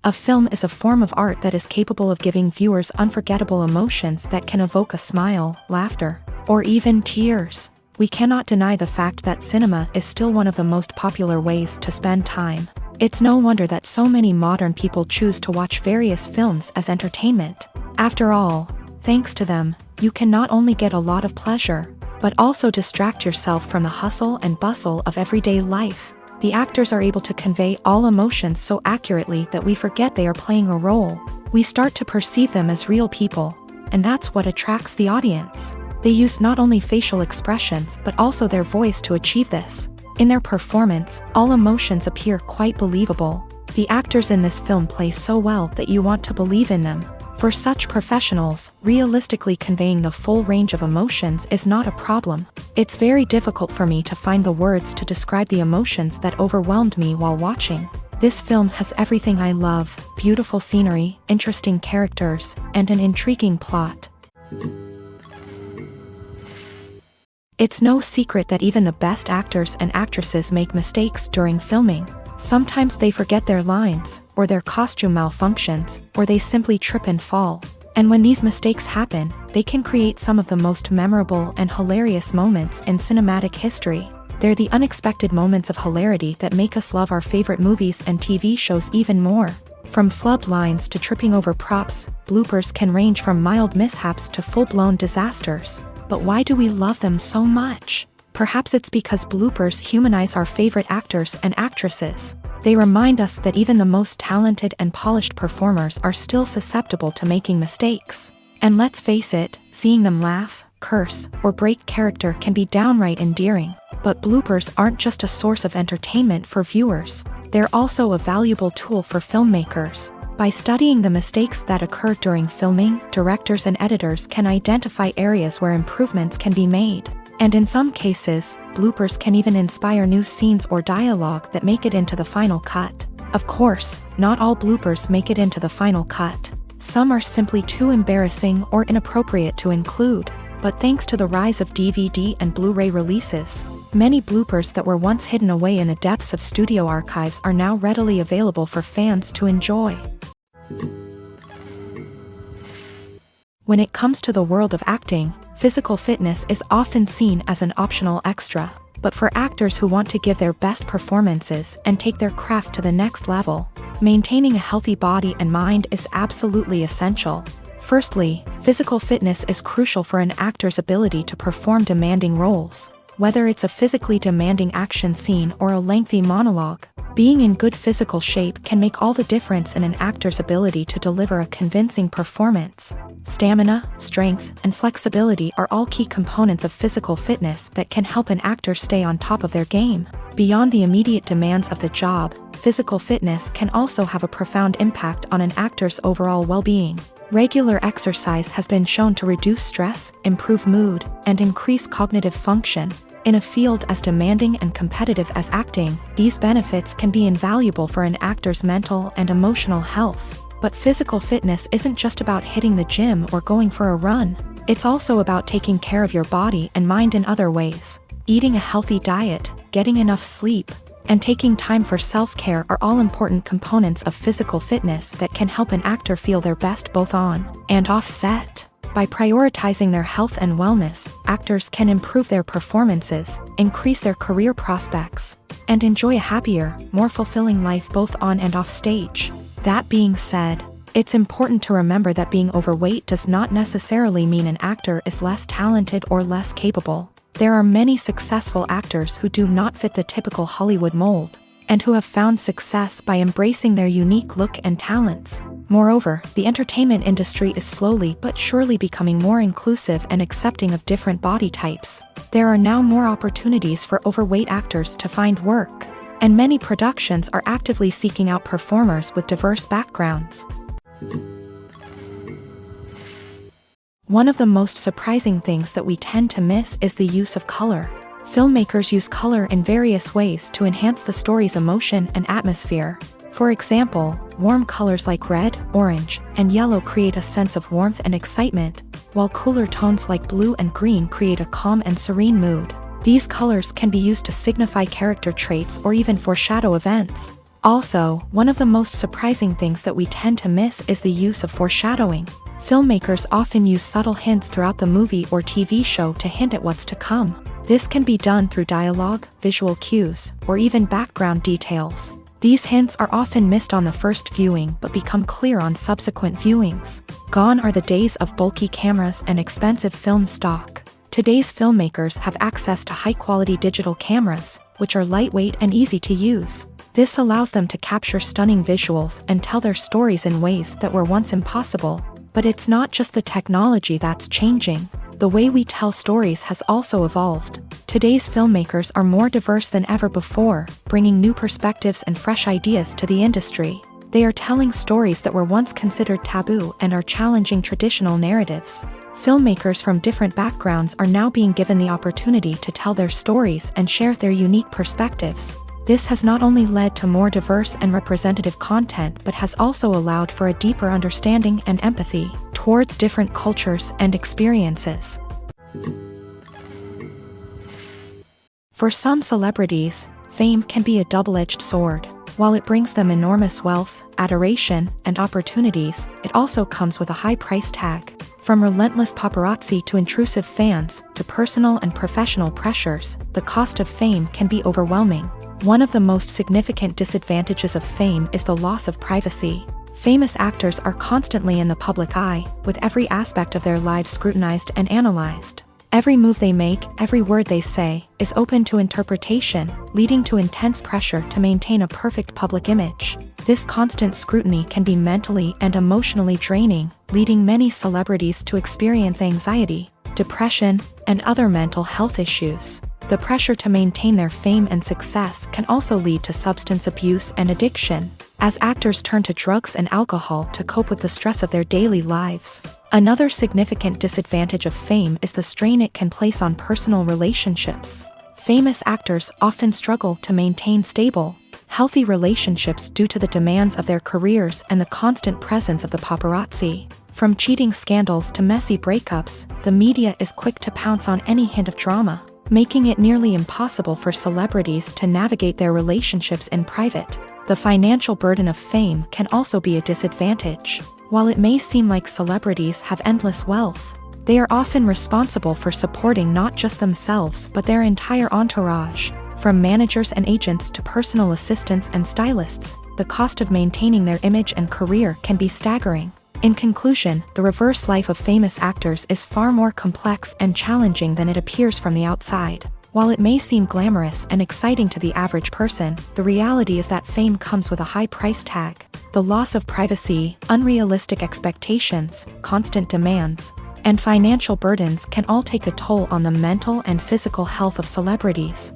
A film is a form of art that is capable of giving viewers unforgettable emotions that can evoke a smile, laughter, or even tears. We cannot deny the fact that cinema is still one of the most popular ways to spend time. It's no wonder that so many modern people choose to watch various films as entertainment. After all, thanks to them, you can not only get a lot of pleasure, but also distract yourself from the hustle and bustle of everyday life. The actors are able to convey all emotions so accurately that we forget they are playing a role. We start to perceive them as real people, and that's what attracts the audience. They use not only facial expressions but also their voice to achieve this. In their performance, all emotions appear quite believable. The actors in this film play so well that you want to believe in them. For such professionals, realistically conveying the full range of emotions is not a problem. It's very difficult for me to find the words to describe the emotions that overwhelmed me while watching. This film has everything I love: beautiful scenery, interesting characters, and an intriguing plot. It's no secret that even the best actors and actresses make mistakes during filming. Sometimes they forget their lines, or their costume malfunctions, or they simply trip and fall. And when these mistakes happen, they can create some of the most memorable and hilarious moments in cinematic history. They're the unexpected moments of hilarity that make us love our favorite movies and TV shows even more. From flubbed lines to tripping over props, bloopers can range from mild mishaps to full-blown disasters. But why do we love them so much? Perhaps it's because bloopers humanize our favorite actors and actresses. They remind us that even the most talented and polished performers are still susceptible to making mistakes. And let's face it, seeing them laugh, curse, or break character can be downright endearing. But bloopers aren't just a source of entertainment for viewers. They're also a valuable tool for filmmakers. By studying the mistakes that occur during filming, directors and editors can identify areas where improvements can be made. And in some cases, bloopers can even inspire new scenes or dialogue that make it into the final cut. Of course, not all bloopers make it into the final cut. Some are simply too embarrassing or inappropriate to include. But thanks to the rise of DVD and Blu-ray releases, many bloopers that were once hidden away in the depths of studio archives are now readily available for fans to enjoy. When it comes to the world of acting, physical fitness is often seen as an optional extra. But for actors who want to give their best performances and take their craft to the next level, maintaining a healthy body and mind is absolutely essential. Firstly, physical fitness is crucial for an actor's ability to perform demanding roles. Whether it's a physically demanding action scene or a lengthy monologue, being in good physical shape can make all the difference in an actor's ability to deliver a convincing performance. Stamina, strength, and flexibility are all key components of physical fitness that can help an actor stay on top of their game. Beyond the immediate demands of the job, physical fitness can also have a profound impact on an actor's overall well-being. Regular exercise has been shown to reduce stress, improve mood, and increase cognitive function. In a field as demanding and competitive as acting, these benefits can be invaluable for an actor's mental and emotional health. But physical fitness isn't just about hitting the gym or going for a run. It's also about taking care of your body and mind in other ways. Eating a healthy diet, getting enough sleep, and taking time for self-care are all important components of physical fitness that can help an actor feel their best both on and off set. By prioritizing their health and wellness, actors can improve their performances, increase their career prospects, and enjoy a happier, more fulfilling life both on and off stage. That being said, it's important to remember that being overweight does not necessarily mean an actor is less talented or less capable. There are many successful actors who do not fit the typical Hollywood mold, and who have found success by embracing their unique look and talents. Moreover, the entertainment industry is slowly but surely becoming more inclusive and accepting of different body types. There are now more opportunities for overweight actors to find work, and many productions are actively seeking out performers with diverse backgrounds. One of the most surprising things that we tend to miss is the use of color. Filmmakers use color in various ways to enhance the story's emotion and atmosphere. For example, warm colors like red, orange, and yellow create a sense of warmth and excitement, while cooler tones like blue and green create a calm and serene mood. These colors can be used to signify character traits or even foreshadow events. Also, one of the most surprising things that we tend to miss is the use of foreshadowing. Filmmakers often use subtle hints throughout the movie or TV show to hint at what's to come. This can be done through dialogue, visual cues, or even background details. These hints are often missed on the first viewing but become clear on subsequent viewings. Gone are the days of bulky cameras and expensive film stock. Today's filmmakers have access to high-quality digital cameras, which are lightweight and easy to use. This allows them to capture stunning visuals and tell their stories in ways that were once impossible. But it's not just the technology that's changing. The way we tell stories has also evolved. Today's filmmakers are more diverse than ever before, bringing new perspectives and fresh ideas to the industry. They are telling stories that were once considered taboo and are challenging traditional narratives. Filmmakers from different backgrounds are now being given the opportunity to tell their stories and share their unique perspectives. This has not only led to more diverse and representative content but has also allowed for a deeper understanding and empathy towards different cultures and experiences. For some celebrities, fame can be a double-edged sword. While it brings them enormous wealth, adoration, and opportunities, it also comes with a high price tag. From relentless paparazzi to intrusive fans, to personal and professional pressures, the cost of fame can be overwhelming. One of the most significant disadvantages of fame is the loss of privacy. Famous actors are constantly in the public eye, with every aspect of their lives scrutinized and analyzed. Every move they make, every word they say, is open to interpretation, leading to intense pressure to maintain a perfect public image. This constant scrutiny can be mentally and emotionally draining, leading many celebrities to experience anxiety, depression, and other mental health issues. The pressure to maintain their fame and success can also lead to substance abuse and addiction, as actors turn to drugs and alcohol to cope with the stress of their daily lives. Another significant disadvantage of fame is the strain it can place on personal relationships. Famous actors often struggle to maintain stable, healthy relationships due to the demands of their careers and the constant presence of the paparazzi. From cheating scandals to messy breakups, the media is quick to pounce on any hint of drama, making it nearly impossible for celebrities to navigate their relationships in private. The financial burden of fame can also be a disadvantage. While it may seem like celebrities have endless wealth, they are often responsible for supporting not just themselves but their entire entourage. From managers and agents to personal assistants and stylists, the cost of maintaining their image and career can be staggering. In conclusion, the reverse life of famous actors is far more complex and challenging than it appears from the outside. While it may seem glamorous and exciting to the average person, the reality is that fame comes with a high price tag. The loss of privacy, unrealistic expectations, constant demands, and financial burdens can all take a toll on the mental and physical health of celebrities.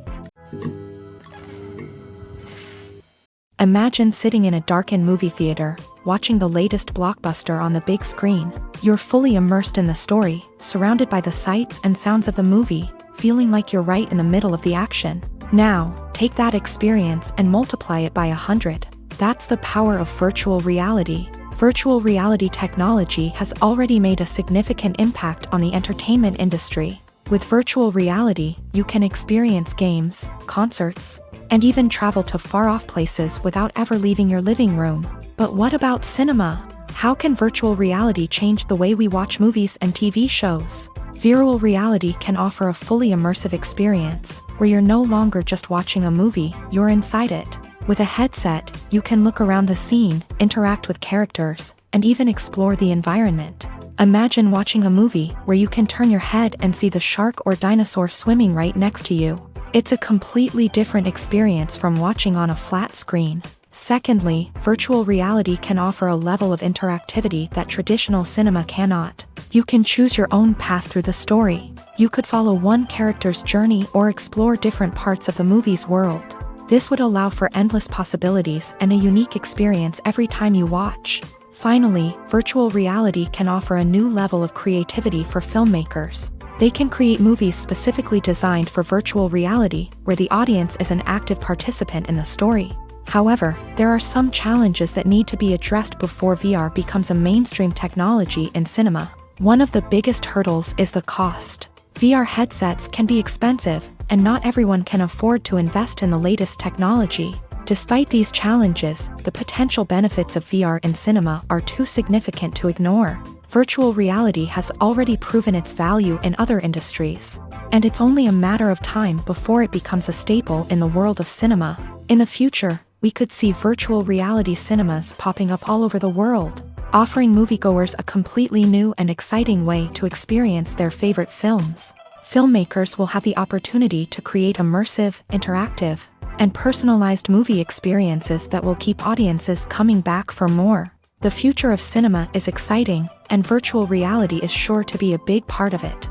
Imagine sitting in a darkened movie theater, watching the latest blockbuster on the big screen. You're fully immersed in the story, surrounded by the sights and sounds of the movie, feeling like you're right in the middle of the action. Now, take that experience and multiply it by 100. That's the power of virtual reality. Virtual reality technology has already made a significant impact on the entertainment industry. With virtual reality, you can experience games, concerts, and even travel to far-off places without ever leaving your living room. But what about cinema? How can virtual reality change the way we watch movies and TV shows? Virtual reality can offer a fully immersive experience, where you're no longer just watching a movie, you're inside it. With a headset, you can look around the scene, interact with characters, and even explore the environment. Imagine watching a movie where you can turn your head and see the shark or dinosaur swimming right next to you. It's a completely different experience from watching on a flat screen. Secondly, virtual reality can offer a level of interactivity that traditional cinema cannot. You can choose your own path through the story. You could follow one character's journey or explore different parts of the movie's world. This would allow for endless possibilities and a unique experience every time you watch. Finally, virtual reality can offer a new level of creativity for filmmakers. They can create movies specifically designed for virtual reality, where the audience is an active participant in the story. However, there are some challenges that need to be addressed before VR becomes a mainstream technology in cinema. One of the biggest hurdles is the cost. VR headsets can be expensive, and not everyone can afford to invest in the latest technology. Despite these challenges, the potential benefits of VR in cinema are too significant to ignore. Virtual reality has already proven its value in other industries, and it's only a matter of time before it becomes a staple in the world of cinema. In the future, we could see virtual reality cinemas popping up all over the world, offering moviegoers a completely new and exciting way to experience their favorite films. Filmmakers will have the opportunity to create immersive, interactive, and personalized movie experiences that will keep audiences coming back for more. The future of cinema is exciting, and virtual reality is sure to be a big part of it.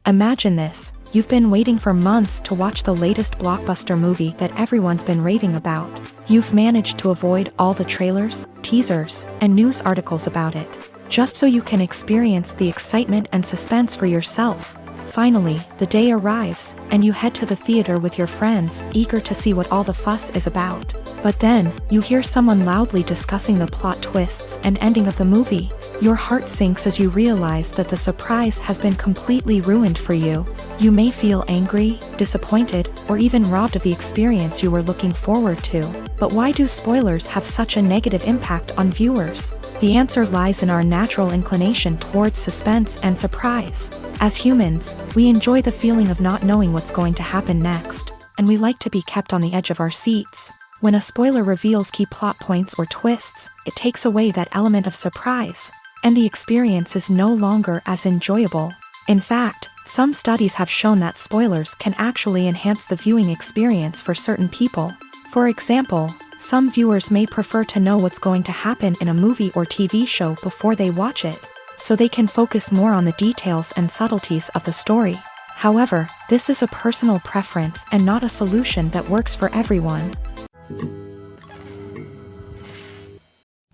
Imagine this: you've been waiting for months to watch the latest blockbuster movie that everyone's been raving about. You've managed to avoid all the trailers, teasers, and news articles about it, just so you can experience the excitement and suspense for yourself. Finally, the day arrives, and you head to the theater with your friends, eager to see what all the fuss is about. But then, you hear someone loudly discussing the plot twists and ending of the movie. Your heart sinks as you realize that the surprise has been completely ruined for you. You may feel angry, disappointed, or even robbed of the experience you were looking forward to. But why do spoilers have such a negative impact on viewers? The answer lies in our natural inclination towards suspense and surprise. As humans, we enjoy the feeling of not knowing what's going to happen next, and we like to be kept on the edge of our seats. When a spoiler reveals key plot points or twists, it takes away that element of surprise, and the experience is no longer as enjoyable. In fact, some studies have shown that spoilers can actually enhance the viewing experience for certain people. For example, some viewers may prefer to know what's going to happen in a movie or TV show before they watch it, so they can focus more on the details and subtleties of the story. However, this is a personal preference and not a solution that works for everyone.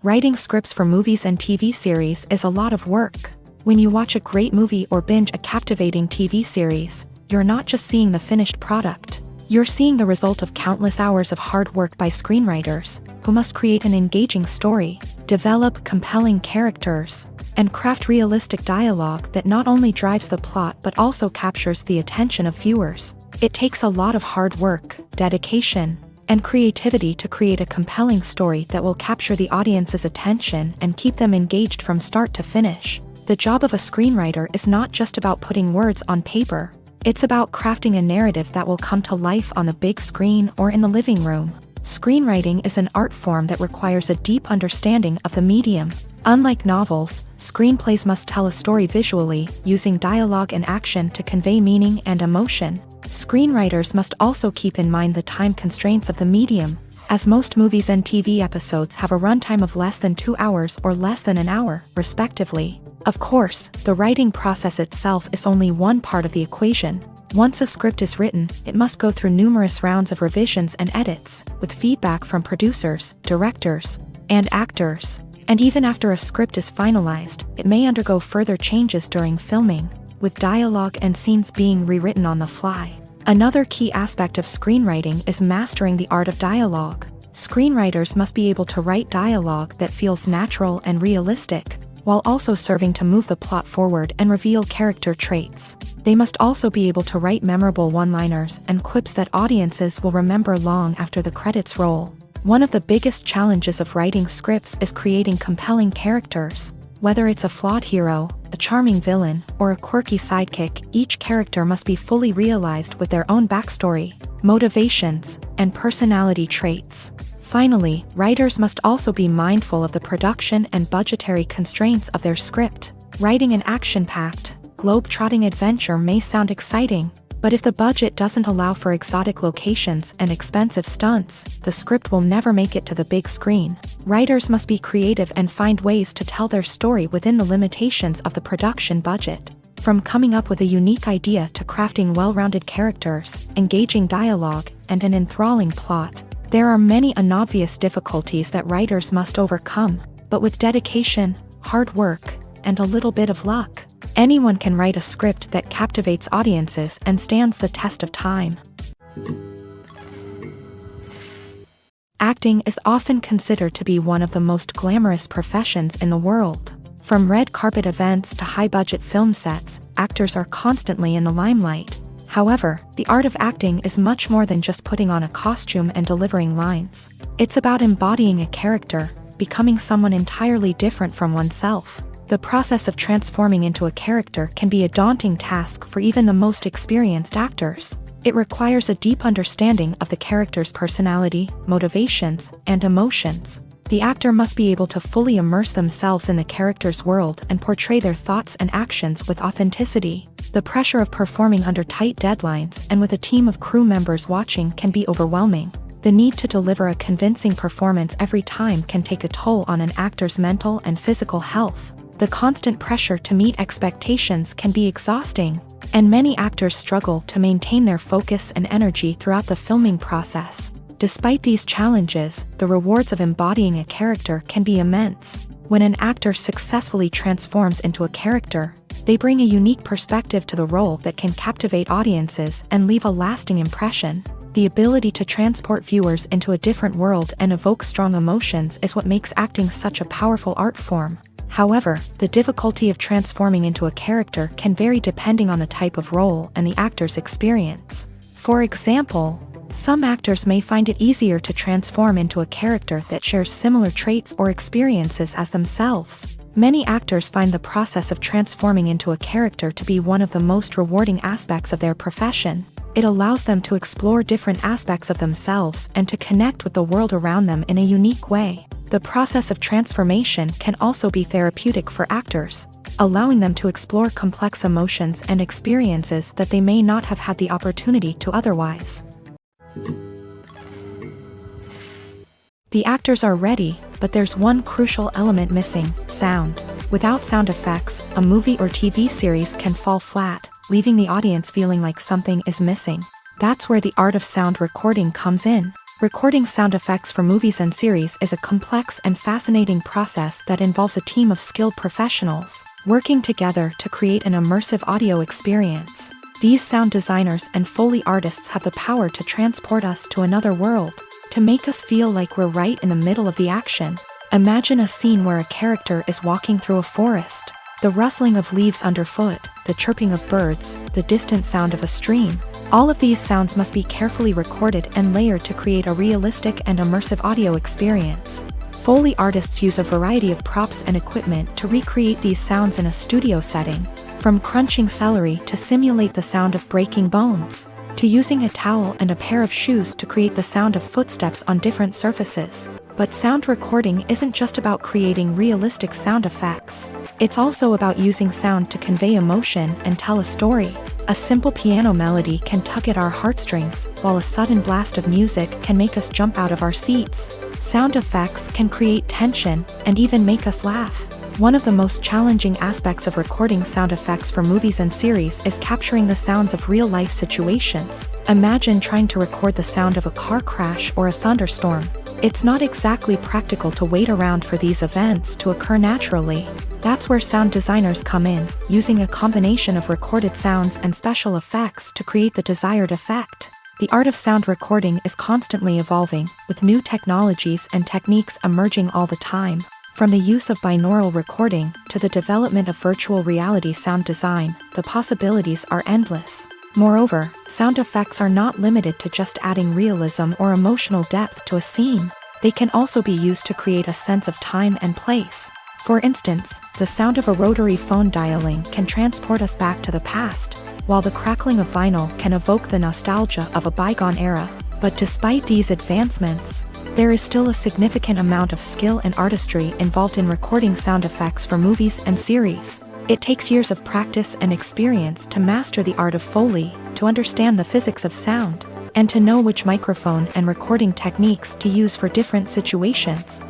Writing scripts for movies and TV series is a lot of work. When you watch a great movie or binge a captivating TV series, you're not just seeing the finished product. You're seeing the result of countless hours of hard work by screenwriters, who must create an engaging story, develop compelling characters, and craft realistic dialogue that not only drives the plot but also captures the attention of viewers. It takes a lot of hard work, dedication, and creativity to create a compelling story that will capture the audience's attention and keep them engaged from start to finish. The job of a screenwriter is not just about putting words on paper. It's about crafting a narrative that will come to life on the big screen or in the living room. Screenwriting is an art form that requires a deep understanding of the medium. Unlike novels, screenplays must tell a story visually, using dialogue and action to convey meaning and emotion. Screenwriters must also keep in mind the time constraints of the medium, as most movies and TV episodes have a runtime of less than 2 hours or less than an hour, respectively. Of course, the writing process itself is only one part of the equation. Once a script is written, it must go through numerous rounds of revisions and edits, with feedback from producers, directors, and actors. And even after a script is finalized, it may undergo further changes during filming, with dialogue and scenes being rewritten on the fly. Another key aspect of screenwriting is mastering the art of dialogue. Screenwriters must be able to write dialogue that feels natural and realistic, while also serving to move the plot forward and reveal character traits. They must also be able to write memorable one-liners and quips that audiences will remember long after the credits roll. One of the biggest challenges of writing scripts is creating compelling characters. Whether it's a flawed hero, a charming villain, or a quirky sidekick, each character must be fully realized with their own backstory, motivations, and personality traits. Finally, writers must also be mindful of the production and budgetary constraints of their script. Writing an action-packed, globe-trotting adventure may sound exciting, but if the budget doesn't allow for exotic locations and expensive stunts, the script will never make it to the big screen. Writers must be creative and find ways to tell their story within the limitations of the production budget. From coming up with a unique idea to crafting well-rounded characters, engaging dialogue, and an enthralling plot, there are many unobvious difficulties that writers must overcome, but with dedication, hard work, and a little bit of luck, anyone can write a script that captivates audiences and stands the test of time. Acting is often considered to be one of the most glamorous professions in the world. From red carpet events to high-budget film sets, actors are constantly in the limelight. However, the art of acting is much more than just putting on a costume and delivering lines. It's about embodying a character, becoming someone entirely different from oneself. The process of transforming into a character can be a daunting task for even the most experienced actors. It requires a deep understanding of the character's personality, motivations, and emotions. The actor must be able to fully immerse themselves in the character's world and portray their thoughts and actions with authenticity. The pressure of performing under tight deadlines and with a team of crew members watching can be overwhelming. The need to deliver a convincing performance every time can take a toll on an actor's mental and physical health. The constant pressure to meet expectations can be exhausting, and many actors struggle to maintain their focus and energy throughout the filming process. Despite these challenges, the rewards of embodying a character can be immense. When an actor successfully transforms into a character, they bring a unique perspective to the role that can captivate audiences and leave a lasting impression. The ability to transport viewers into a different world and evoke strong emotions is what makes acting such a powerful art form. However, the difficulty of transforming into a character can vary depending on the type of role and the actor's experience. For example, some actors may find it easier to transform into a character that shares similar traits or experiences as themselves. Many actors find the process of transforming into a character to be one of the most rewarding aspects of their profession. It allows them to explore different aspects of themselves and to connect with the world around them in a unique way. The process of transformation can also be therapeutic for actors, allowing them to explore complex emotions and experiences that they may not have had the opportunity to otherwise. The actors are ready, but there's one crucial element missing: sound. Without sound effects, a movie or TV series can fall flat, leaving the audience feeling like something is missing. That's where the art of sound recording comes in. Recording sound effects for movies and series is a complex and fascinating process that involves a team of skilled professionals working together to create an immersive audio experience. These sound designers and Foley artists have the power to transport us to another world, to make us feel like we're right in the middle of the action. Imagine a scene where a character is walking through a forest. The rustling of leaves underfoot, the chirping of birds, the distant sound of a stream. All of these sounds must be carefully recorded and layered to create a realistic and immersive audio experience. Foley artists use a variety of props and equipment to recreate these sounds in a studio setting, from crunching celery to simulate the sound of breaking bones, to using a towel and a pair of shoes to create the sound of footsteps on different surfaces. But sound recording isn't just about creating realistic sound effects. It's also about using sound to convey emotion and tell a story. A simple piano melody can tug at our heartstrings, while a sudden blast of music can make us jump out of our seats. Sound effects can create tension and even make us laugh. One of the most challenging aspects of recording sound effects for movies and series is capturing the sounds of real-life situations. Imagine trying to record the sound of a car crash or a thunderstorm. It's not exactly practical to wait around for these events to occur naturally. That's where sound designers come in, using a combination of recorded sounds and special effects to create the desired effect. The art of sound recording is constantly evolving, with new technologies and techniques emerging all the time. From the use of binaural recording to the development of virtual reality sound design, the possibilities are endless. Moreover, sound effects are not limited to just adding realism or emotional depth to a scene. They can also be used to create a sense of time and place. For instance, the sound of a rotary phone dialing can transport us back to the past, while the crackling of vinyl can evoke the nostalgia of a bygone era. But despite these advancements, there is still a significant amount of skill and artistry involved in recording sound effects for movies and series. It takes years of practice and experience to master the art of Foley, to understand the physics of sound, and to know which microphone and recording techniques to use for different situations.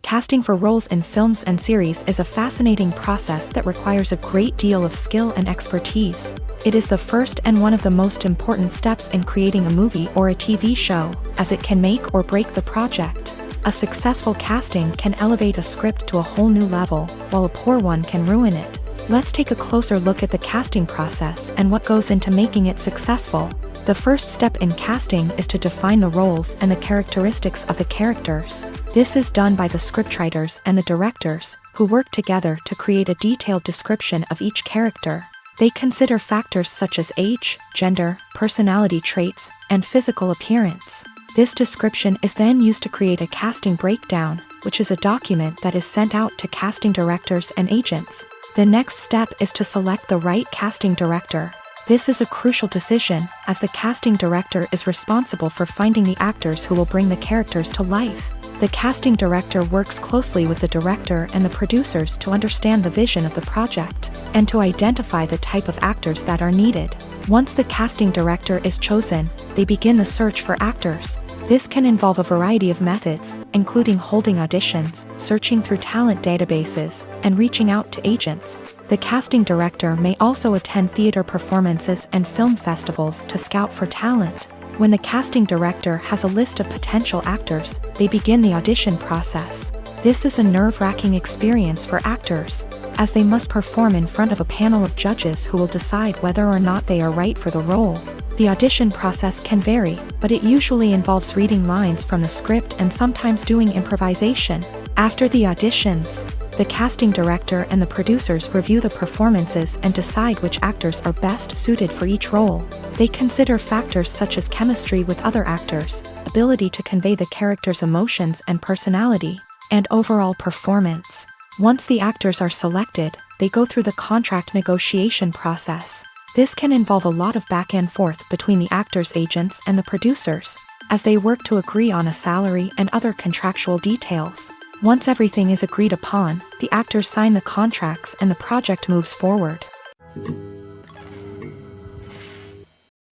Casting for roles in films and series is a fascinating process that requires a great deal of skill and expertise. It is the first and one of the most important steps in creating a movie or a TV show, as it can make or break the project. A successful casting can elevate a script to a whole new level, while a poor one can ruin it. Let's take a closer look at the casting process and what goes into making it successful. The first step in casting is to define the roles and the characteristics of the characters. This is done by the scriptwriters and the directors, who work together to create a detailed description of each character. They consider factors such as age, gender, personality traits, and physical appearance. This description is then used to create a casting breakdown, which is a document that is sent out to casting directors and agents. The next step is to select the right casting director. This is a crucial decision, as the casting director is responsible for finding the actors who will bring the characters to life. The casting director works closely with the director and the producers to understand the vision of the project, and to identify the type of actors that are needed. Once the casting director is chosen, they begin the search for actors. This can involve a variety of methods, including holding auditions, searching through talent databases, and reaching out to agents. The casting director may also attend theater performances and film festivals to scout for talent. When the casting director has a list of potential actors, they begin the audition process. This is a nerve-wracking experience for actors, as they must perform in front of a panel of judges who will decide whether or not they are right for the role. The audition process can vary, but it usually involves reading lines from the script and sometimes doing improvisation. After the auditions, the casting director and the producers review the performances and decide which actors are best suited for each role. They consider factors such as chemistry with other actors, ability to convey the character's emotions and personality, and overall performance. Once the actors are selected, they go through the contract negotiation process. This can involve a lot of back and forth between the actors' agents and the producers, as they work to agree on a salary and other contractual details. Once everything is agreed upon, the actors sign the contracts and the project moves forward.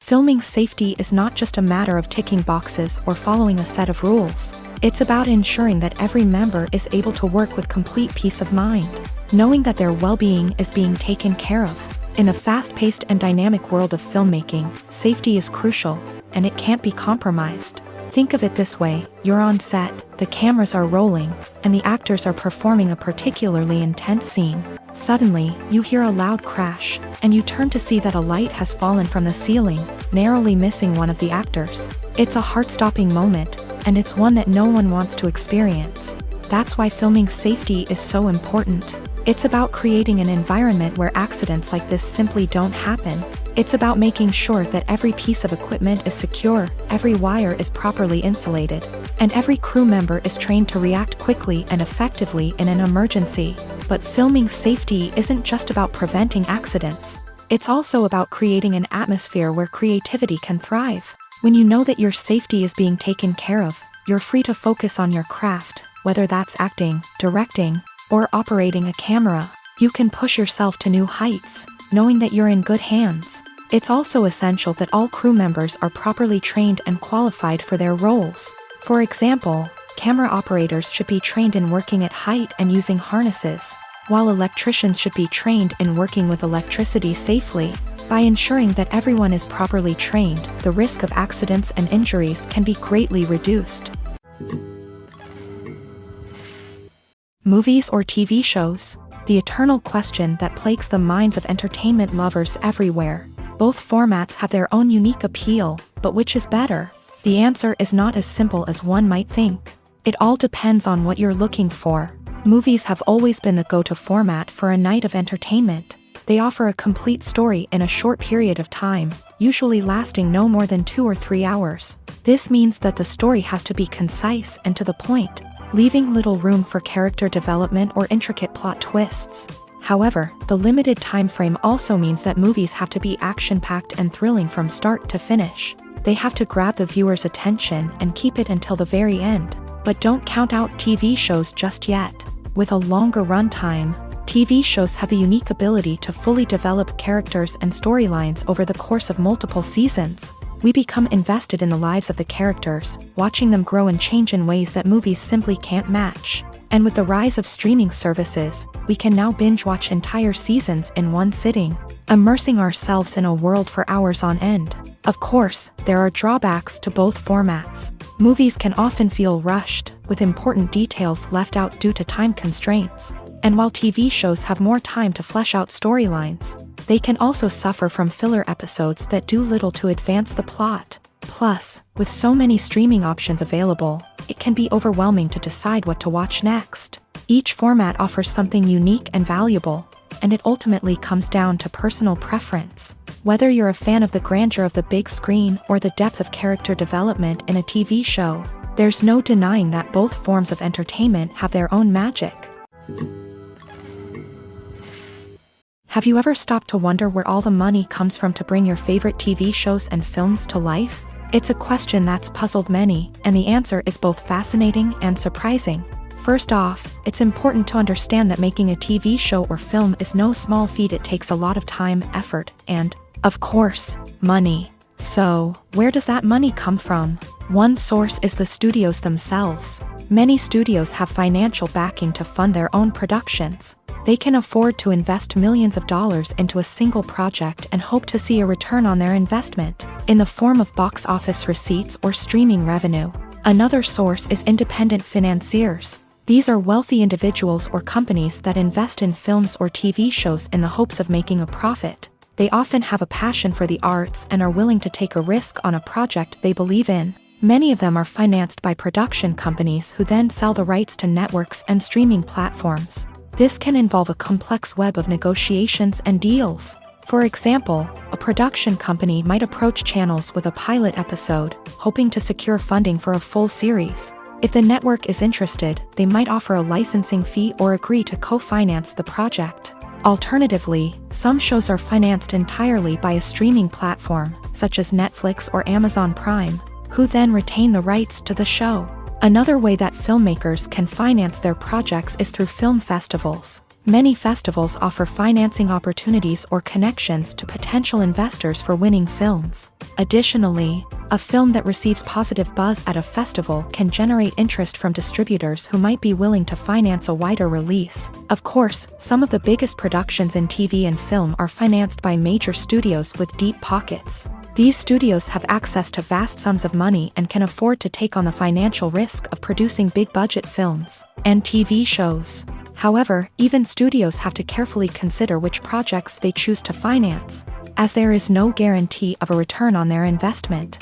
Filming safety is not just a matter of ticking boxes or following a set of rules. It's about ensuring that every member is able to work with complete peace of mind, knowing that their well-being is being taken care of. In a fast-paced and dynamic world of filmmaking, safety is crucial, and it can't be compromised. Think of it this way: you're on set, the cameras are rolling, and the actors are performing a particularly intense scene. Suddenly, you hear a loud crash, and you turn to see that a light has fallen from the ceiling, narrowly missing one of the actors. It's a heart-stopping moment, and it's one that no one wants to experience. That's why filming safety is so important. It's about creating an environment where accidents like this simply don't happen. It's about making sure that every piece of equipment is secure, every wire is properly insulated, and every crew member is trained to react quickly and effectively in an emergency. But filming safety isn't just about preventing accidents. It's also about creating an atmosphere where creativity can thrive. When you know that your safety is being taken care of, you're free to focus on your craft, whether that's acting, directing, or operating a camera. You can push yourself to new heights, knowing that you're in good hands. It's also essential that all crew members are properly trained and qualified for their roles. For example, camera operators should be trained in working at height and using harnesses, while electricians should be trained in working with electricity safely. By ensuring that everyone is properly trained, the risk of accidents and injuries can be greatly reduced. Movies or TV shows? The eternal question that plagues the minds of entertainment lovers everywhere. Both formats have their own unique appeal, but which is better? The answer is not as simple as one might think. It all depends on what you're looking for. Movies have always been the go-to format for a night of entertainment. They offer a complete story in a short period of time, usually lasting no more than 2 or 3 hours. This means that the story has to be concise and to the point, leaving little room for character development or intricate plot twists. However, the limited time frame also means that movies have to be action-packed and thrilling from start to finish. They have to grab the viewer's attention and keep it until the very end. But don't count out TV shows just yet. With a longer runtime, TV shows have the unique ability to fully develop characters and storylines over the course of multiple seasons. We become invested in the lives of the characters, watching them grow and change in ways that movies simply can't match. And with the rise of streaming services, we can now binge-watch entire seasons in one sitting, immersing ourselves in a world for hours on end. Of course, there are drawbacks to both formats. Movies can often feel rushed, with important details left out due to time constraints. And while TV shows have more time to flesh out storylines, they can also suffer from filler episodes that do little to advance the plot. Plus, with so many streaming options available, it can be overwhelming to decide what to watch next. Each format offers something unique and valuable, and it ultimately comes down to personal preference. Whether you're a fan of the grandeur of the big screen or the depth of character development in a TV show, there's no denying that both forms of entertainment have their own magic. Have you ever stopped to wonder where all the money comes from to bring your favorite TV shows and films to life? It's a question that's puzzled many, and the answer is both fascinating and surprising. First off, it's important to understand that making a TV show or film is no small feat. It takes a lot of time, effort, and, of course, money. So, where does that money come from? One source is the studios themselves. Many studios have financial backing to fund their own productions. They can afford to invest millions of dollars into a single project and hope to see a return on their investment, in the form of box office receipts or streaming revenue. Another source is independent financiers. These are wealthy individuals or companies that invest in films or TV shows in the hopes of making a profit. They often have a passion for the arts and are willing to take a risk on a project they believe in. Many of them are financed by production companies who then sell the rights to networks and streaming platforms. This can involve a complex web of negotiations and deals. For example, a production company might approach channels with a pilot episode, hoping to secure funding for a full series. If the network is interested, they might offer a licensing fee or agree to co-finance the project. Alternatively, some shows are financed entirely by a streaming platform, such as Netflix or Amazon Prime, who then retain the rights to the show. Another way that filmmakers can finance their projects is through film festivals. Many festivals offer financing opportunities or connections to potential investors for winning films. Additionally, a film that receives positive buzz at a festival can generate interest from distributors who might be willing to finance a wider release. Of course, some of the biggest productions in TV and film are financed by major studios with deep pockets. These studios have access to vast sums of money and can afford to take on the financial risk of producing big-budget films and TV shows. However, even studios have to carefully consider which projects they choose to finance, as there is no guarantee of a return on their investment.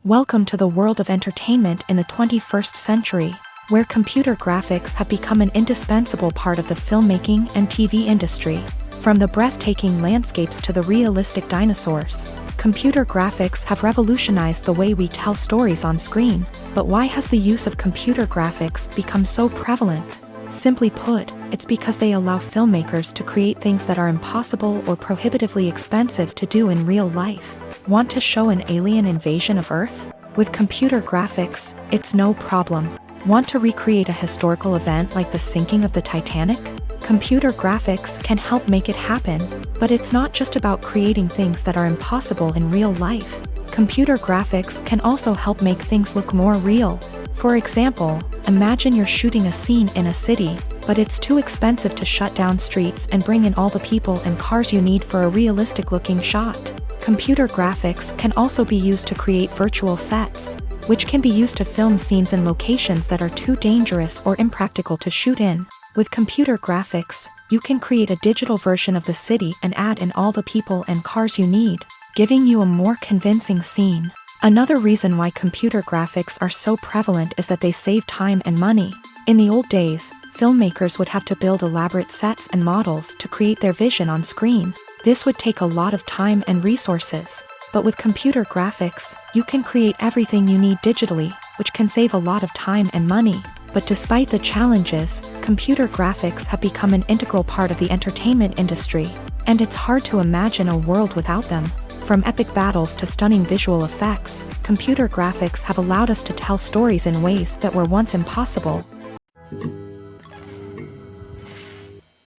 Welcome to the world of entertainment in the 21st century, where computer graphics have become an indispensable part of the filmmaking and TV industry. From the breathtaking landscapes to the realistic dinosaurs, computer graphics have revolutionized the way we tell stories on screen. But why has the use of computer graphics become so prevalent? Simply put, it's because they allow filmmakers to create things that are impossible or prohibitively expensive to do in real life. Want to show an alien invasion of Earth? With computer graphics, it's no problem. Want to recreate a historical event like the sinking of the Titanic? Computer graphics can help make it happen, but it's not just about creating things that are impossible in real life. Computer graphics can also help make things look more real. For example, imagine you're shooting a scene in a city, but it's too expensive to shut down streets and bring in all the people and cars you need for a realistic-looking shot. Computer graphics can also be used to create virtual sets, which can be used to film scenes in locations that are too dangerous or impractical to shoot in. With computer graphics, you can create a digital version of the city and add in all the people and cars you need, giving you a more convincing scene. Another reason why computer graphics are so prevalent is that they save time and money. In the old days, filmmakers would have to build elaborate sets and models to create their vision on screen. This would take a lot of time and resources. But with computer graphics, you can create everything you need digitally, which can save a lot of time and money. But despite the challenges, computer graphics have become an integral part of the entertainment industry, and it's hard to imagine a world without them. From epic battles to stunning visual effects, computer graphics have allowed us to tell stories in ways that were once impossible.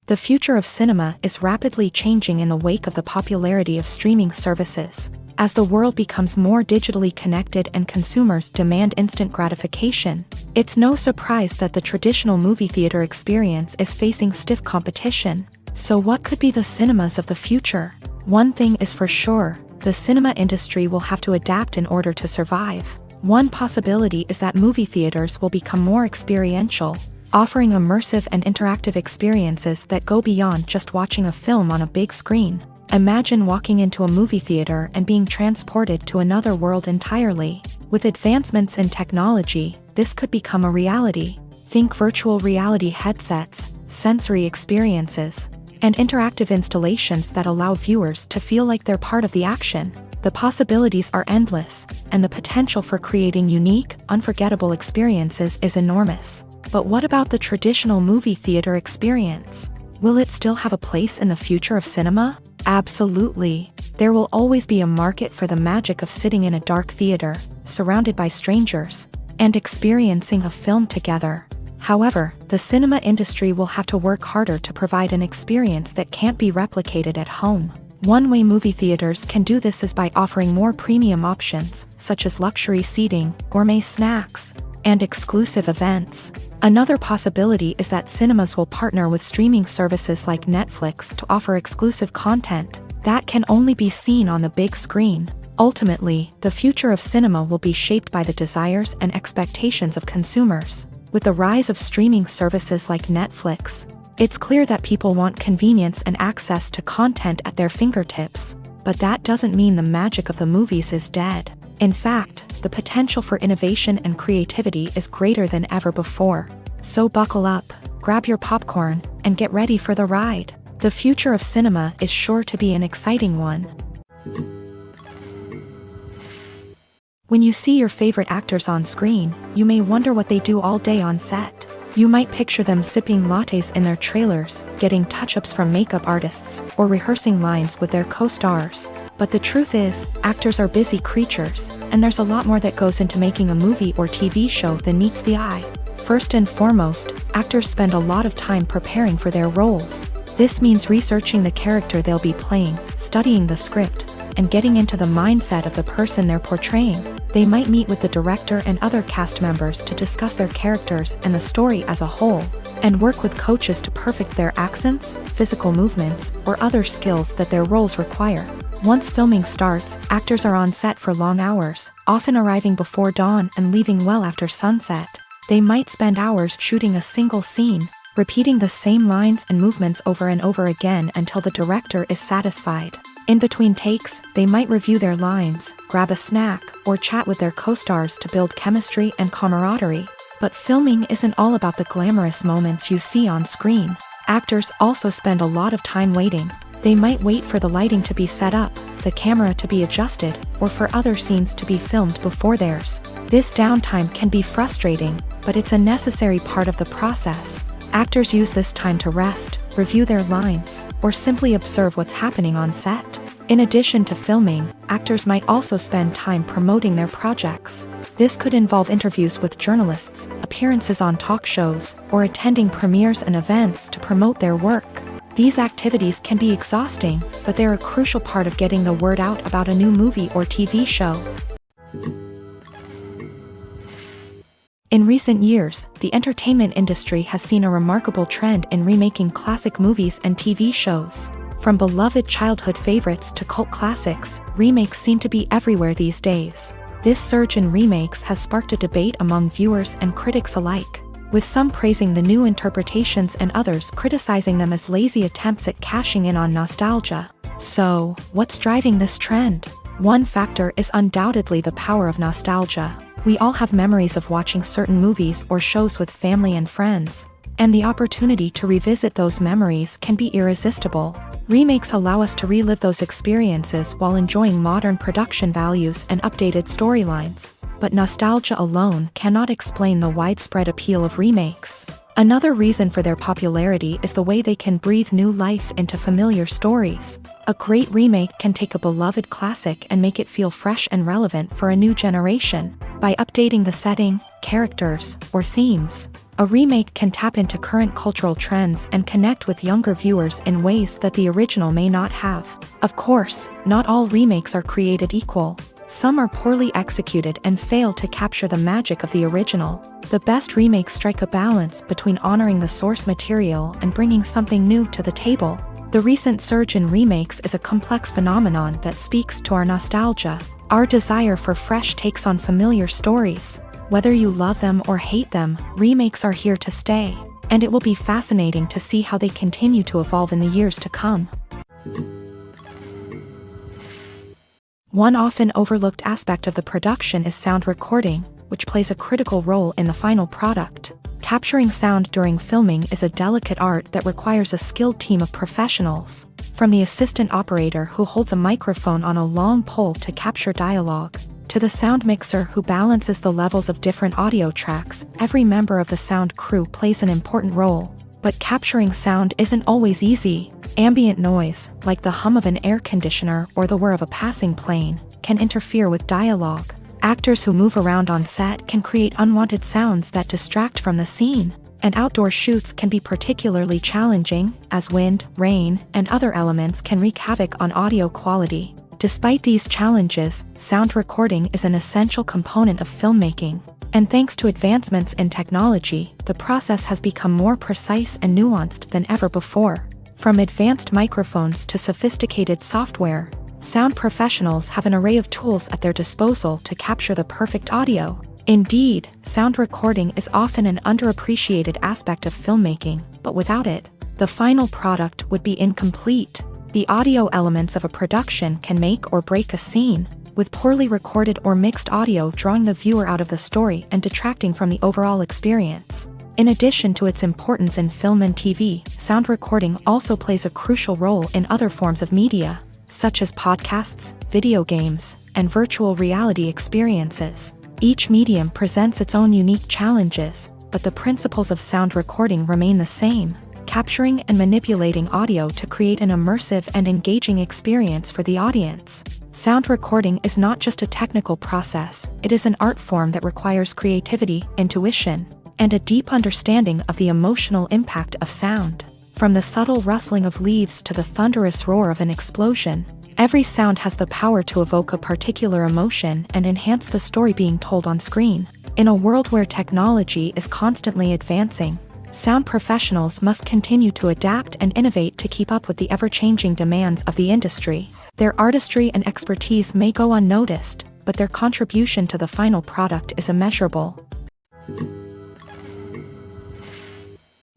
The future of cinema is rapidly changing in the wake of the popularity of streaming services. As the world becomes more digitally connected and consumers demand instant gratification, it's no surprise that the traditional movie theater experience is facing stiff competition. So what could be the cinemas of the future? One thing is for sure, the cinema industry will have to adapt in order to survive. One possibility is that movie theaters will become more experiential, offering immersive and interactive experiences that go beyond just watching a film on a big screen. Imagine walking into a movie theater and being transported to another world entirely. With advancements in technology, this could become a reality. Think virtual reality headsets, sensory experiences, and interactive installations that allow viewers to feel like they're part of the action. The possibilities are endless, and the potential for creating unique, unforgettable experiences is enormous. But what about the traditional movie theater experience? Will it still have a place in the future of cinema? Absolutely. There will always be a market for the magic of sitting in a dark theater, surrounded by strangers, and experiencing a film together. However, the cinema industry will have to work harder to provide an experience that can't be replicated at home. One way movie theaters can do this is by offering more premium options, such as luxury seating, gourmet snacks, and exclusive events. Another possibility is that cinemas will partner with streaming services like Netflix to offer exclusive content that can only be seen on the big screen. Ultimately, the future of cinema will be shaped by the desires and expectations of consumers. With the rise of streaming services like Netflix, it's clear that people want convenience and access to content at their fingertips. But that doesn't mean the magic of the movies is dead. In fact, the potential for innovation and creativity is greater than ever before. So buckle up, grab your popcorn, and get ready for the ride. The future of cinema is sure to be an exciting one. When you see your favorite actors on screen, you may wonder what they do all day on set. You might picture them sipping lattes in their trailers, getting touch-ups from makeup artists, or rehearsing lines with their co-stars. But the truth is, actors are busy creatures, and there's a lot more that goes into making a movie or TV show than meets the eye. First and foremost, actors spend a lot of time preparing for their roles. This means researching the character they'll be playing, studying the script, and getting into the mindset of the person they're portraying. They might meet with the director and other cast members to discuss their characters and the story as a whole, and work with coaches to perfect their accents, physical movements, or other skills that their roles require. Once filming starts, actors are on set for long hours, often arriving before dawn and leaving well after sunset. They might spend hours shooting a single scene, repeating the same lines and movements over and over again until the director is satisfied. In between takes, they might review their lines, grab a snack, or chat with their co-stars to build chemistry and camaraderie. But filming isn't all about the glamorous moments you see on screen. Actors also spend a lot of time waiting. They might wait for the lighting to be set up, the camera to be adjusted, or for other scenes to be filmed before theirs. This downtime can be frustrating, but it's a necessary part of the process. Actors use this time to rest, review their lines, or simply observe what's happening on set. In addition to filming, actors might also spend time promoting their projects. This could involve interviews with journalists, appearances on talk shows, or attending premieres and events to promote their work. These activities can be exhausting, but they're a crucial part of getting the word out about a new movie or TV show. In recent years, the entertainment industry has seen a remarkable trend in remaking classic movies and TV shows. From beloved childhood favorites to cult classics, remakes seem to be everywhere these days. This surge in remakes has sparked a debate among viewers and critics alike, with some praising the new interpretations and others criticizing them as lazy attempts at cashing in on nostalgia. So, what's driving this trend? One factor is undoubtedly the power of nostalgia. We all have memories of watching certain movies or shows with family and friends, and the opportunity to revisit those memories can be irresistible. Remakes allow us to relive those experiences while enjoying modern production values and updated storylines. But nostalgia alone cannot explain the widespread appeal of remakes. Another reason for their popularity is the way they can breathe new life into familiar stories. A great remake can take a beloved classic and make it feel fresh and relevant for a new generation. By updating the setting, characters, or themes, a remake can tap into current cultural trends and connect with younger viewers in ways that the original may not have. Of course, not all remakes are created equal. Some are poorly executed and fail to capture the magic of the original. The best remakes strike a balance between honoring the source material and bringing something new to the table. The recent surge in remakes is a complex phenomenon that speaks to our nostalgia, our desire for fresh takes on familiar stories. Whether you love them or hate them, remakes are here to stay, and it will be fascinating to see how they continue to evolve in the years to come. One often overlooked aspect of the production is sound recording, which plays a critical role in the final product. Capturing sound during filming is a delicate art that requires a skilled team of professionals. From the assistant operator who holds a microphone on a long pole to capture dialogue, to the sound mixer who balances the levels of different audio tracks, every member of the sound crew plays an important role. But capturing sound isn't always easy. Ambient noise, like the hum of an air conditioner or the whir of a passing plane, can interfere with dialogue. Actors who move around on set can create unwanted sounds that distract from the scene. And outdoor shoots can be particularly challenging, as wind, rain, and other elements can wreak havoc on audio quality. Despite these challenges, sound recording is an essential component of filmmaking. And thanks to advancements in technology, the process has become more precise and nuanced than ever before. From advanced microphones to sophisticated software, sound professionals have an array of tools at their disposal to capture the perfect audio. Indeed, sound recording is often an underappreciated aspect of filmmaking, but without it, the final product would be incomplete. The audio elements of a production can make or break a scene, with poorly recorded or mixed audio drawing the viewer out of the story and detracting from the overall experience. In addition to its importance in film and TV, sound recording also plays a crucial role in other forms of media, such as podcasts, video games, and virtual reality experiences. Each medium presents its own unique challenges, but the principles of sound recording remain the same, capturing and manipulating audio to create an immersive and engaging experience for the audience. Sound recording is not just a technical process, it is an art form that requires creativity, intuition, and a deep understanding of the emotional impact of sound. From the subtle rustling of leaves to the thunderous roar of an explosion, every sound has the power to evoke a particular emotion and enhance the story being told on screen. In a world where technology is constantly advancing, sound professionals must continue to adapt and innovate to keep up with the ever-changing demands of the industry. Their artistry and expertise may go unnoticed, but their contribution to the final product is immeasurable.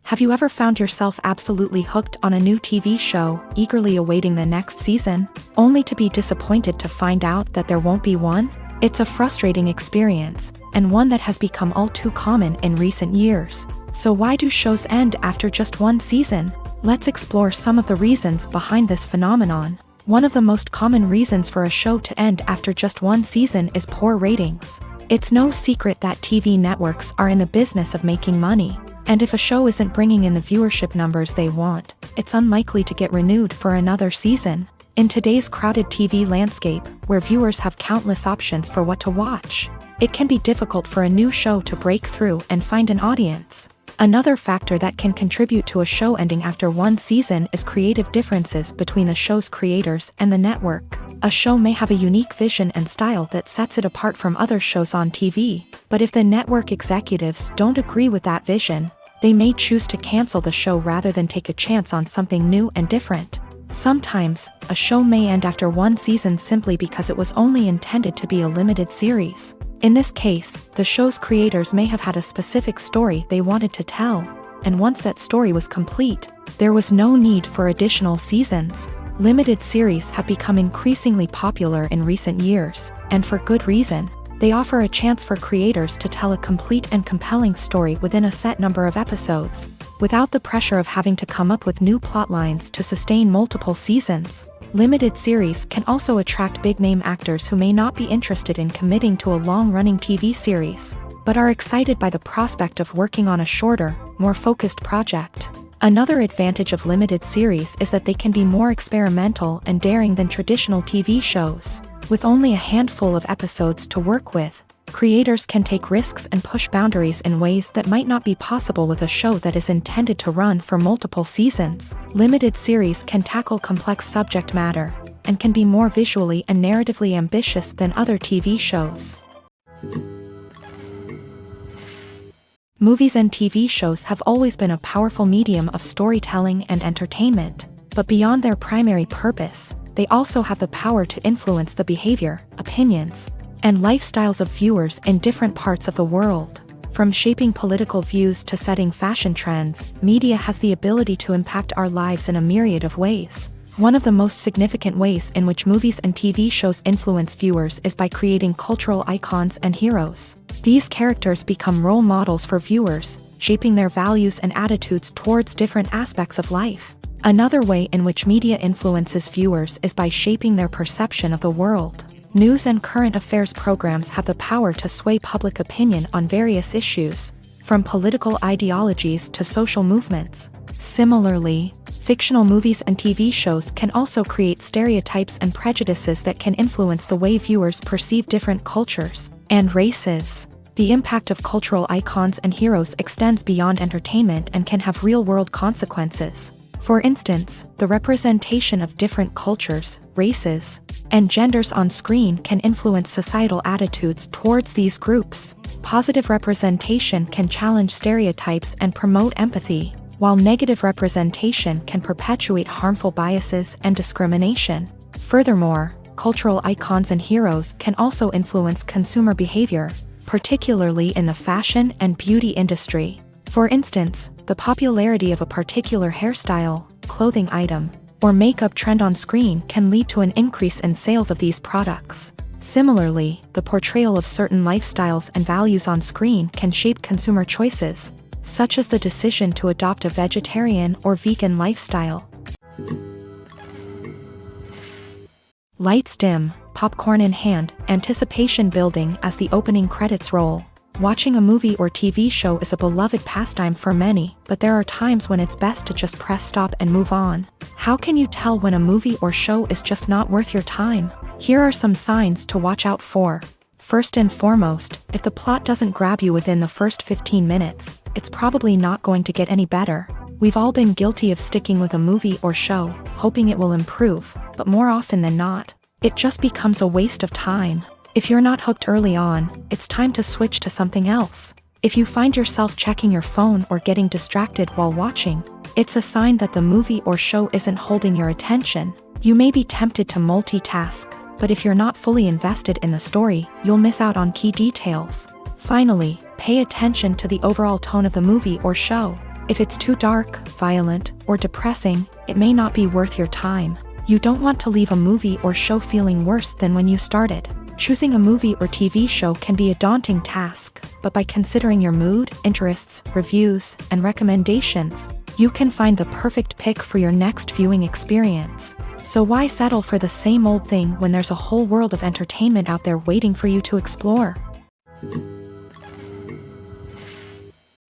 Have you ever found yourself absolutely hooked on a new TV show, eagerly awaiting the next season, only to be disappointed to find out that there won't be one? It's a frustrating experience, and one that has become all too common in recent years. So why do shows end after just one season? Let's explore some of the reasons behind this phenomenon. One of the most common reasons for a show to end after just one season is poor ratings. It's no secret that TV networks are in the business of making money. And if a show isn't bringing in the viewership numbers they want, it's unlikely to get renewed for another season. In today's crowded TV landscape, where viewers have countless options for what to watch, it can be difficult for a new show to break through and find an audience. Another factor that can contribute to a show ending after one season is creative differences between the show's creators and the network. A show may have a unique vision and style that sets it apart from other shows on TV, but if the network executives don't agree with that vision, they may choose to cancel the show rather than take a chance on something new and different. Sometimes, a show may end after one season simply because it was only intended to be a limited series. In this case, the show's creators may have had a specific story they wanted to tell, and once that story was complete, there was no need for additional seasons. Limited series have become increasingly popular in recent years, and for good reason. They offer a chance for creators to tell a complete and compelling story within a set number of episodes, without the pressure of having to come up with new plotlines to sustain multiple seasons. Limited series can also attract big-name actors who may not be interested in committing to a long-running TV series, but are excited by the prospect of working on a shorter, more focused project. Another advantage of limited series is that they can be more experimental and daring than traditional TV shows. With only a handful of episodes to work with, creators can take risks and push boundaries in ways that might not be possible with a show that is intended to run for multiple seasons. Limited series can tackle complex subject matter, and can be more visually and narratively ambitious than other TV shows. Movies and TV shows have always been a powerful medium of storytelling and entertainment, but beyond their primary purpose, they also have the power to influence the behavior, opinions, and lifestyles of viewers in different parts of the world. From shaping political views to setting fashion trends, media has the ability to impact our lives in a myriad of ways. One of the most significant ways in which movies and TV shows influence viewers is by creating cultural icons and heroes. These characters become role models for viewers, shaping their values and attitudes towards different aspects of life. Another way in which media influences viewers is by shaping their perception of the world. News and current affairs programs have the power to sway public opinion on various issues, from political ideologies to social movements. Similarly, fictional movies and TV shows can also create stereotypes and prejudices that can influence the way viewers perceive different cultures and races. The impact of cultural icons and heroes extends beyond entertainment and can have real-world consequences. For instance, the representation of different cultures, races, and genders on screen can influence societal attitudes towards these groups. Positive representation can challenge stereotypes and promote empathy, while negative representation can perpetuate harmful biases and discrimination. Furthermore, cultural icons and heroes can also influence consumer behavior, particularly in the fashion and beauty industry. For instance, the popularity of a particular hairstyle, clothing item, or makeup trend on screen can lead to an increase in sales of these products. Similarly, the portrayal of certain lifestyles and values on screen can shape consumer choices, such as the decision to adopt a vegetarian or vegan lifestyle. Lights dim, popcorn in hand, anticipation building as the opening credits roll. Watching a movie or TV show is a beloved pastime for many, but there are times when it's best to just press stop and move on. How can you tell when a movie or show is just not worth your time? Here are some signs to watch out for. First and foremost, if the plot doesn't grab you within the first 15 minutes, it's probably not going to get any better. We've all been guilty of sticking with a movie or show, hoping it will improve, but more often than not, it just becomes a waste of time. If you're not hooked early on, it's time to switch to something else. If you find yourself checking your phone or getting distracted while watching, it's a sign that the movie or show isn't holding your attention. You may be tempted to multitask, but if you're not fully invested in the story, you'll miss out on key details. Finally, pay attention to the overall tone of the movie or show. If it's too dark, violent, or depressing, it may not be worth your time. You don't want to leave a movie or show feeling worse than when you started. Choosing a movie or TV show can be a daunting task, but by considering your mood, interests, reviews, and recommendations, you can find the perfect pick for your next viewing experience. So why settle for the same old thing when there's a whole world of entertainment out there waiting for you to explore?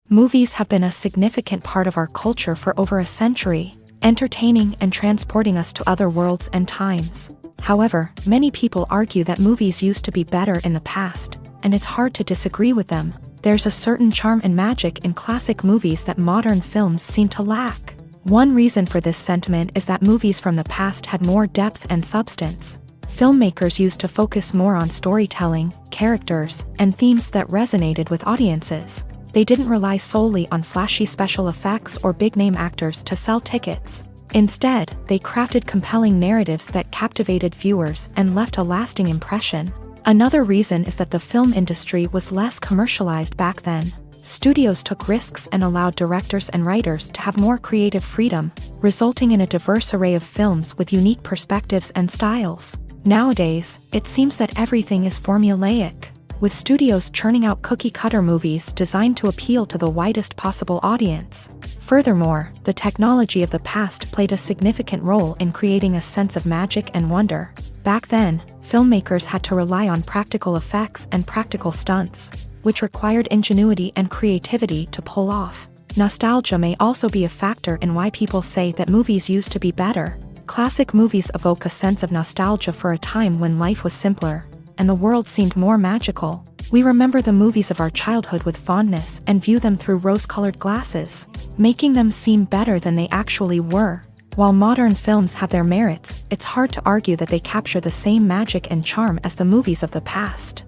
Movies have been a significant part of our culture for over a century, entertaining and transporting us to other worlds and times. However, many people argue that movies used to be better in the past, and it's hard to disagree with them. There's a certain charm and magic in classic movies that modern films seem to lack. One reason for this sentiment is that movies from the past had more depth and substance. Filmmakers used to focus more on storytelling, characters, and themes that resonated with audiences. They didn't rely solely on flashy special effects or big-name actors to sell tickets. Instead, they crafted compelling narratives that captivated viewers and left a lasting impression. Another reason is that the film industry was less commercialized back then. Studios took risks and allowed directors and writers to have more creative freedom, resulting in a diverse array of films with unique perspectives and styles. Nowadays, it seems that everything is formulaic, with studios churning out cookie-cutter movies designed to appeal to the widest possible audience. Furthermore, the technology of the past played a significant role in creating a sense of magic and wonder. Back then, filmmakers had to rely on practical effects and practical stunts, which required ingenuity and creativity to pull off. Nostalgia may also be a factor in why people say that movies used to be better. Classic movies evoke a sense of nostalgia for a time when life was simpler, and the world seemed more magical. We remember the movies of our childhood with fondness and view them through rose-colored glasses, making them seem better than they actually were. While modern films have their merits, it's hard to argue that they capture the same magic and charm as the movies of the past.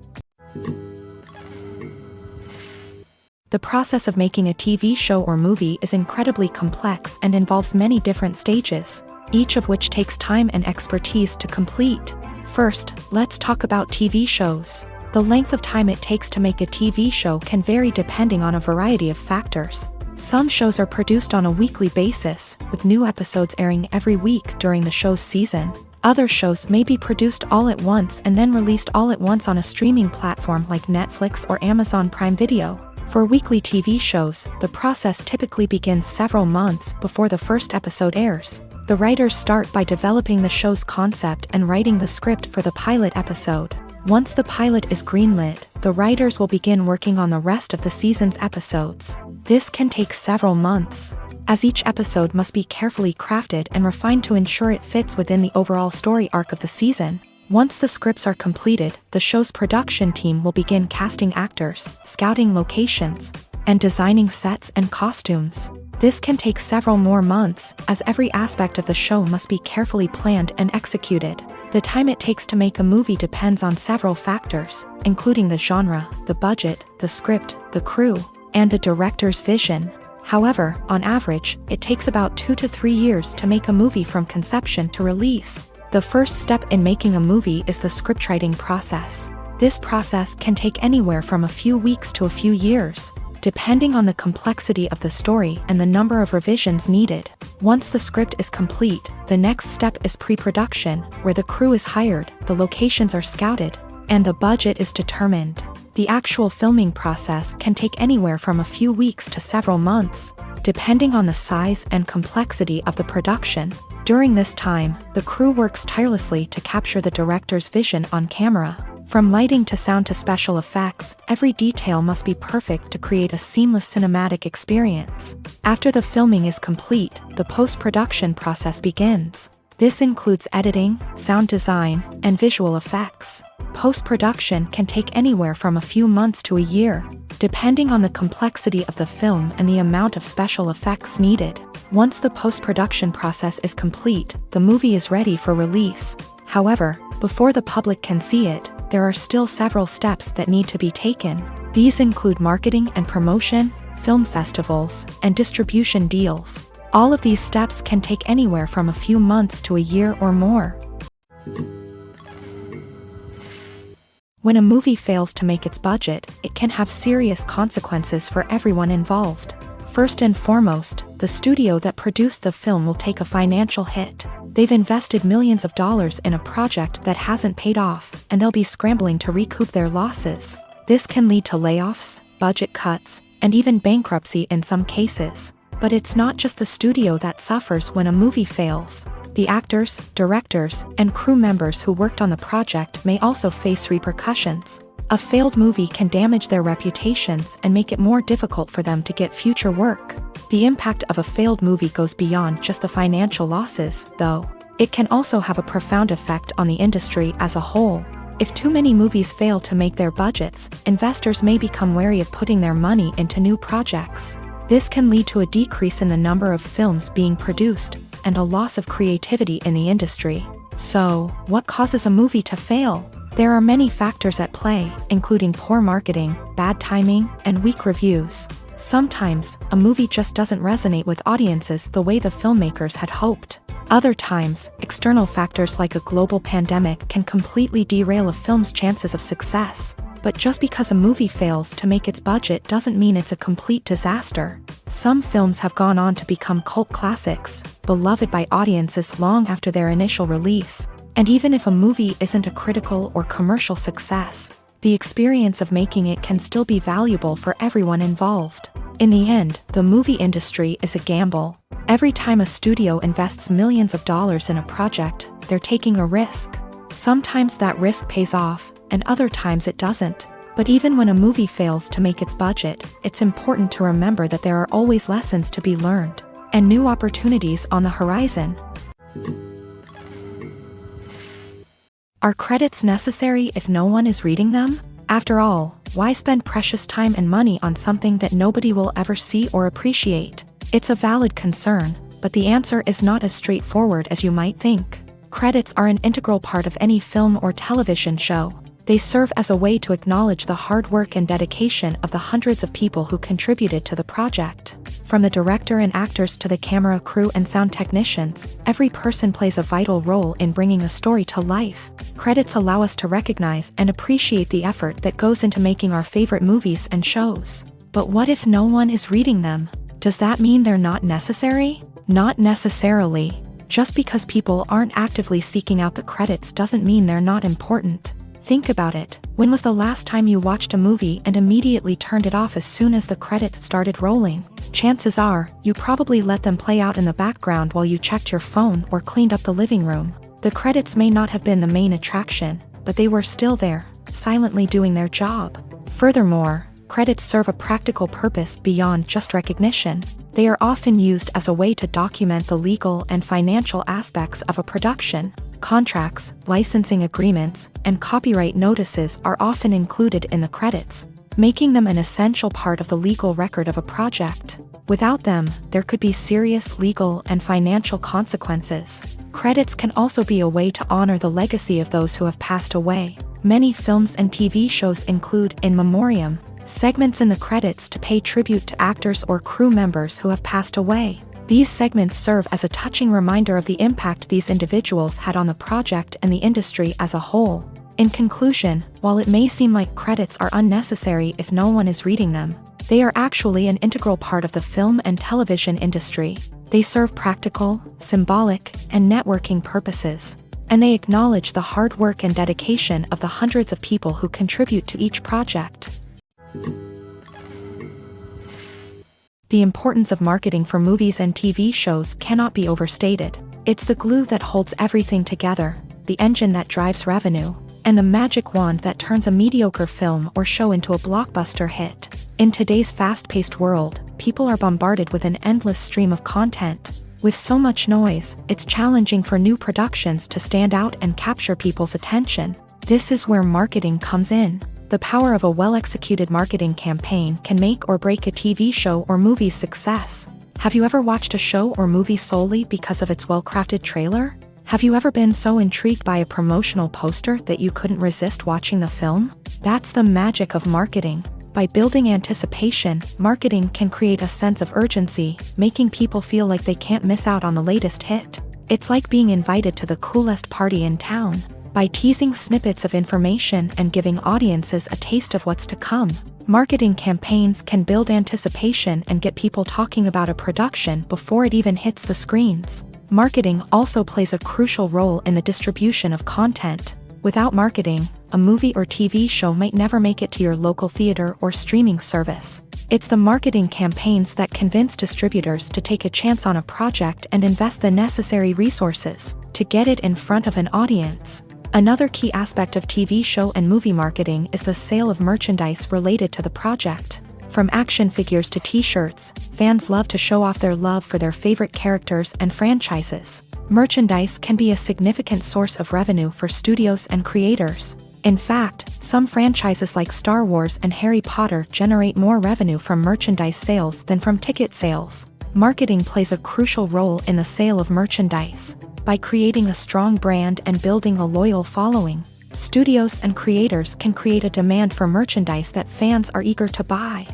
The process of making a TV show or movie is incredibly complex and involves many different stages, each of which takes time and expertise to complete. First, let's talk about TV shows. The length of time it takes to make a TV show can vary depending on a variety of factors. Some shows are produced on a weekly basis, with new episodes airing every week during the show's season. Other shows may be produced all at once and then released all at once on a streaming platform like Netflix or Amazon Prime Video. For weekly TV shows, the process typically begins several months before the first episode airs. The writers start by developing the show's concept and writing the script for the pilot episode. Once the pilot is greenlit, the writers will begin working on the rest of the season's episodes. This can take several months, as each episode must be carefully crafted and refined to ensure it fits within the overall story arc of the season. Once the scripts are completed, the show's production team will begin casting actors, scouting locations, and designing sets and costumes. This can take several more months, as every aspect of the show must be carefully planned and executed. The time it takes to make a movie depends on several factors, including the genre, the budget, the script, the crew, and the director's vision. However, on average, it takes about 2 to 3 years to make a movie from conception to release. The first step in making a movie is the scriptwriting process. This process can take anywhere from a few weeks to a few years, depending on the complexity of the story and the number of revisions needed. Once the script is complete, the next step is pre-production, where the crew is hired, the locations are scouted, and the budget is determined. The actual filming process can take anywhere from a few weeks to several months, depending on the size and complexity of the production. During this time, the crew works tirelessly to capture the director's vision on camera. From lighting to sound to special effects, every detail must be perfect to create a seamless cinematic experience. After the filming is complete, the post-production process begins. This includes editing, sound design, and visual effects. Post-production can take anywhere from a few months to a year, depending on the complexity of the film and the amount of special effects needed. Once the post-production process is complete, the movie is ready for release. However, before the public can see it, there are still several steps that need to be taken. These include marketing and promotion, film festivals, and distribution deals. All of these steps can take anywhere from a few months to a year or more. When a movie fails to make its budget, it can have serious consequences for everyone involved. First and foremost, the studio that produced the film will take a financial hit. They've invested millions of dollars in a project that hasn't paid off, and they'll be scrambling to recoup their losses. This can lead to layoffs, budget cuts, and even bankruptcy in some cases. But it's not just the studio that suffers when a movie fails. The actors, directors, and crew members who worked on the project may also face repercussions. A failed movie can damage their reputations and make it more difficult for them to get future work. The impact of a failed movie goes beyond just the financial losses, though. It can also have a profound effect on the industry as a whole. If too many movies fail to make their budgets, investors may become wary of putting their money into new projects. This can lead to a decrease in the number of films being produced, and a loss of creativity in the industry. So, what causes a movie to fail? There are many factors at play, including poor marketing, bad timing, and weak reviews. Sometimes, a movie just doesn't resonate with audiences the way the filmmakers had hoped. Other times, external factors like a global pandemic can completely derail a film's chances of success. But just because a movie fails to make its budget doesn't mean it's a complete disaster. Some films have gone on to become cult classics, beloved by audiences long after their initial release. And even if a movie isn't a critical or commercial success, the experience of making it can still be valuable for everyone involved. In the end, the movie industry is a gamble. Every time a studio invests millions of dollars in a project, they're taking a risk. Sometimes that risk pays off, and other times it doesn't. But even when a movie fails to make its budget, it's important to remember that there are always lessons to be learned, and new opportunities on the horizon. Are credits necessary if no one is reading them? After all, why spend precious time and money on something that nobody will ever see or appreciate? It's a valid concern, but the answer is not as straightforward as you might think. Credits are an integral part of any film or television show. They serve as a way to acknowledge the hard work and dedication of the hundreds of people who contributed to the project. From the director and actors to the camera crew and sound technicians, every person plays a vital role in bringing a story to life. Credits allow us to recognize and appreciate the effort that goes into making our favorite movies and shows. But what if no one is reading them? Does that mean they're not necessary? Not necessarily. Just because people aren't actively seeking out the credits doesn't mean they're not important. Think about it. When was the last time you watched a movie and immediately turned it off as soon as the credits started rolling? Chances are, you probably let them play out in the background while you checked your phone or cleaned up the living room. The credits may not have been the main attraction, but they were still there, silently doing their job. Furthermore, credits serve a practical purpose beyond just recognition. They are often used as a way to document the legal and financial aspects of a production. Contracts, licensing agreements, and copyright notices are often included in the credits, making them an essential part of the legal record of a project. Without them, there could be serious legal and financial consequences. Credits can also be a way to honor the legacy of those who have passed away. Many films and TV shows include in memoriam segments in the credits to pay tribute to actors or crew members who have passed away. These segments serve as a touching reminder of the impact these individuals had on the project and the industry as a whole. In conclusion, while it may seem like credits are unnecessary if no one is reading them, they are actually an integral part of the film and television industry. They serve practical, symbolic, and networking purposes, and they acknowledge the hard work and dedication of the hundreds of people who contribute to each project. The importance of marketing for movies and TV shows cannot be overstated. It's the glue that holds everything together, the engine that drives revenue, and the magic wand that turns a mediocre film or show into a blockbuster hit. In today's fast-paced world, people are bombarded with an endless stream of content. With so much noise, it's challenging for new productions to stand out and capture people's attention. This is where marketing comes in. The power of a well-executed marketing campaign can make or break a TV show or movie's success. Have you ever watched a show or movie solely because of its well-crafted trailer? Have you ever been so intrigued by a promotional poster that you couldn't resist watching the film? That's the magic of marketing. By building anticipation, marketing can create a sense of urgency, making people feel like they can't miss out on the latest hit. It's like being invited to the coolest party in town. By teasing snippets of information and giving audiences a taste of what's to come, marketing campaigns can build anticipation and get people talking about a production before it even hits the screens. Marketing also plays a crucial role in the distribution of content. Without marketing, a movie or TV show might never make it to your local theater or streaming service. It's the marketing campaigns that convince distributors to take a chance on a project and invest the necessary resources to get it in front of an audience. Another key aspect of TV show and movie marketing is the sale of merchandise related to the project. From action figures to t-shirts, fans love to show off their love for their favorite characters and franchises. Merchandise can be a significant source of revenue for studios and creators. In fact, some franchises like Star Wars and Harry Potter generate more revenue from merchandise sales than from ticket sales. Marketing plays a crucial role in the sale of merchandise. By creating a strong brand and building a loyal following, studios and creators can create a demand for merchandise that fans are eager to buy.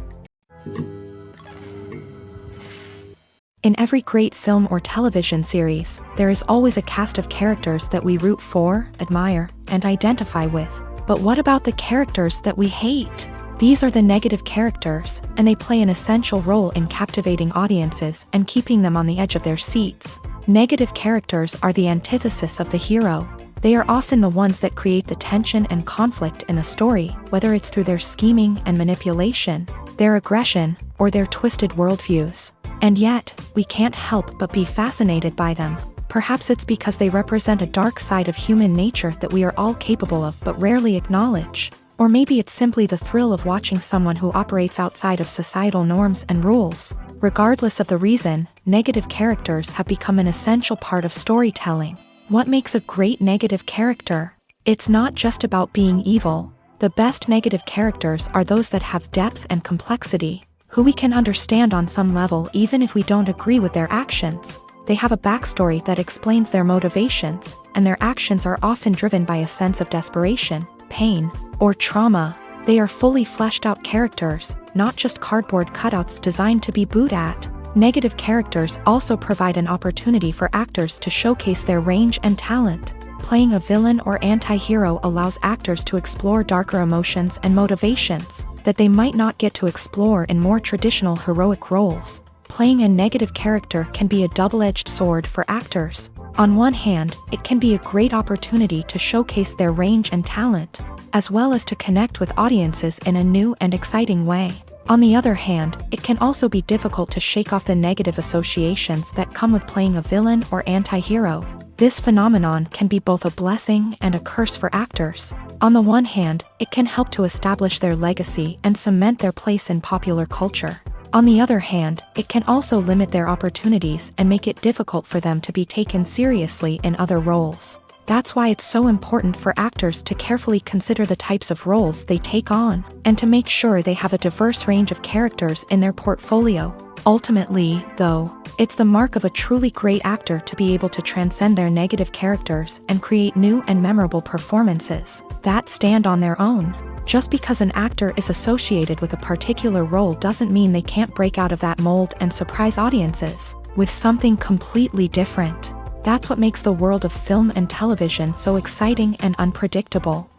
In every great film or television series, there is always a cast of characters that we root for, admire, and identify with. But what about the characters that we hate? These are the negative characters, and they play an essential role in captivating audiences and keeping them on the edge of their seats. Negative characters are the antithesis of the hero. They are often the ones that create the tension and conflict in the story, whether it's through their scheming and manipulation, their aggression, or their twisted worldviews. And yet, we can't help but be fascinated by them. Perhaps it's because they represent a dark side of human nature that we are all capable of but rarely acknowledge. Or maybe it's simply the thrill of watching someone who operates outside of societal norms and rules. Regardless of the reason, negative characters have become an essential part of storytelling. What makes a great negative character? It's not just about being evil. The best negative characters are those that have depth and complexity, who we can understand on some level even if we don't agree with their actions. They have a backstory that explains their motivations, and their actions are often driven by a sense of desperation, pain, or trauma. They are fully fleshed out characters, not just cardboard cutouts designed to be booed at. Negative characters also provide an opportunity for actors to showcase their range and talent. Playing a villain or anti-hero allows actors to explore darker emotions and motivations that they might not get to explore in more traditional heroic roles. Playing a negative character can be a double-edged sword for actors. On one hand, it can be a great opportunity to showcase their range and talent, as well as to connect with audiences in a new and exciting way. On the other hand, it can also be difficult to shake off the negative associations that come with playing a villain or anti-hero. This phenomenon can be both a blessing and a curse for actors. On the one hand, it can help to establish their legacy and cement their place in popular culture. On the other hand, it can also limit their opportunities and make it difficult for them to be taken seriously in other roles. That's why it's so important for actors to carefully consider the types of roles they take on, and to make sure they have a diverse range of characters in their portfolio. Ultimately, though, it's the mark of a truly great actor to be able to transcend their negative characters and create new and memorable performances that stand on their own. Just because an actor is associated with a particular role doesn't mean they can't break out of that mold and surprise audiences with something completely different. That's what makes the world of film and television so exciting and unpredictable.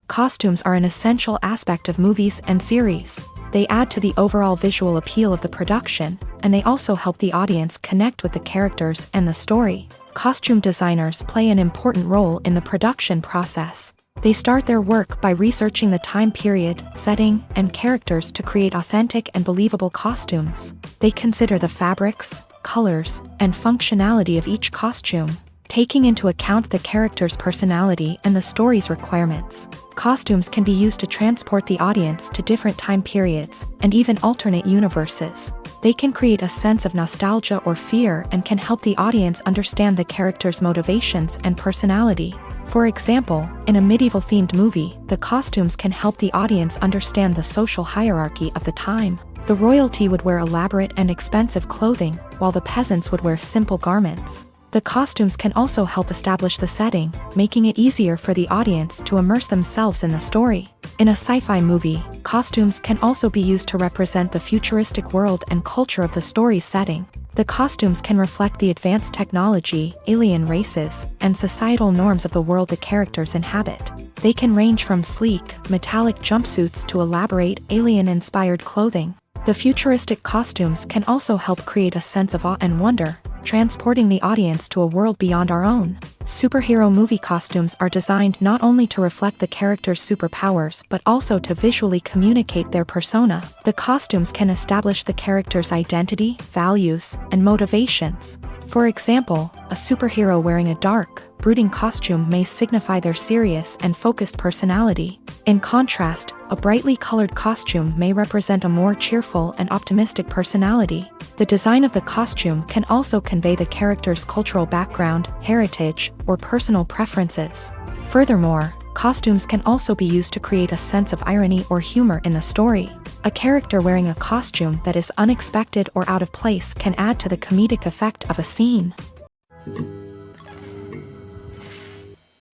Costumes are an essential aspect of movies and series. They add to the overall visual appeal of the production, and they also help the audience connect with the characters and the story. Costume designers play an important role in the production process. They start their work by researching the time period, setting, and characters to create authentic and believable costumes. They consider the fabrics, colors, and functionality of each costume, taking into account the character's personality and the story's requirements. Costumes can be used to transport the audience to different time periods and even alternate universes. They can create a sense of nostalgia or fear and can help the audience understand the character's motivations and personality. For example, in a medieval-themed movie, the costumes can help the audience understand the social hierarchy of the time. The royalty would wear elaborate and expensive clothing, while the peasants would wear simple garments. The costumes can also help establish the setting, making it easier for the audience to immerse themselves in the story. In a sci-fi movie, costumes can also be used to represent the futuristic world and culture of the story's setting. The costumes can reflect the advanced technology, alien races, and societal norms of the world the characters inhabit. They can range from sleek, metallic jumpsuits to elaborate, alien-inspired clothing. The futuristic costumes can also help create a sense of awe and wonder, transporting the audience to a world beyond our own. Superhero movie costumes are designed not only to reflect the character's superpowers but also to visually communicate their persona. The costumes can establish the character's identity, values, and motivations. For example, a superhero wearing a dark, brooding costume may signify their serious and focused personality. In contrast, a brightly colored costume may represent a more cheerful and optimistic personality. The design of the costume can also convey the character's cultural background, heritage, or personal preferences. Furthermore, costumes can also be used to create a sense of irony or humor in the story. A character wearing a costume that is unexpected or out of place can add to the comedic effect of a scene.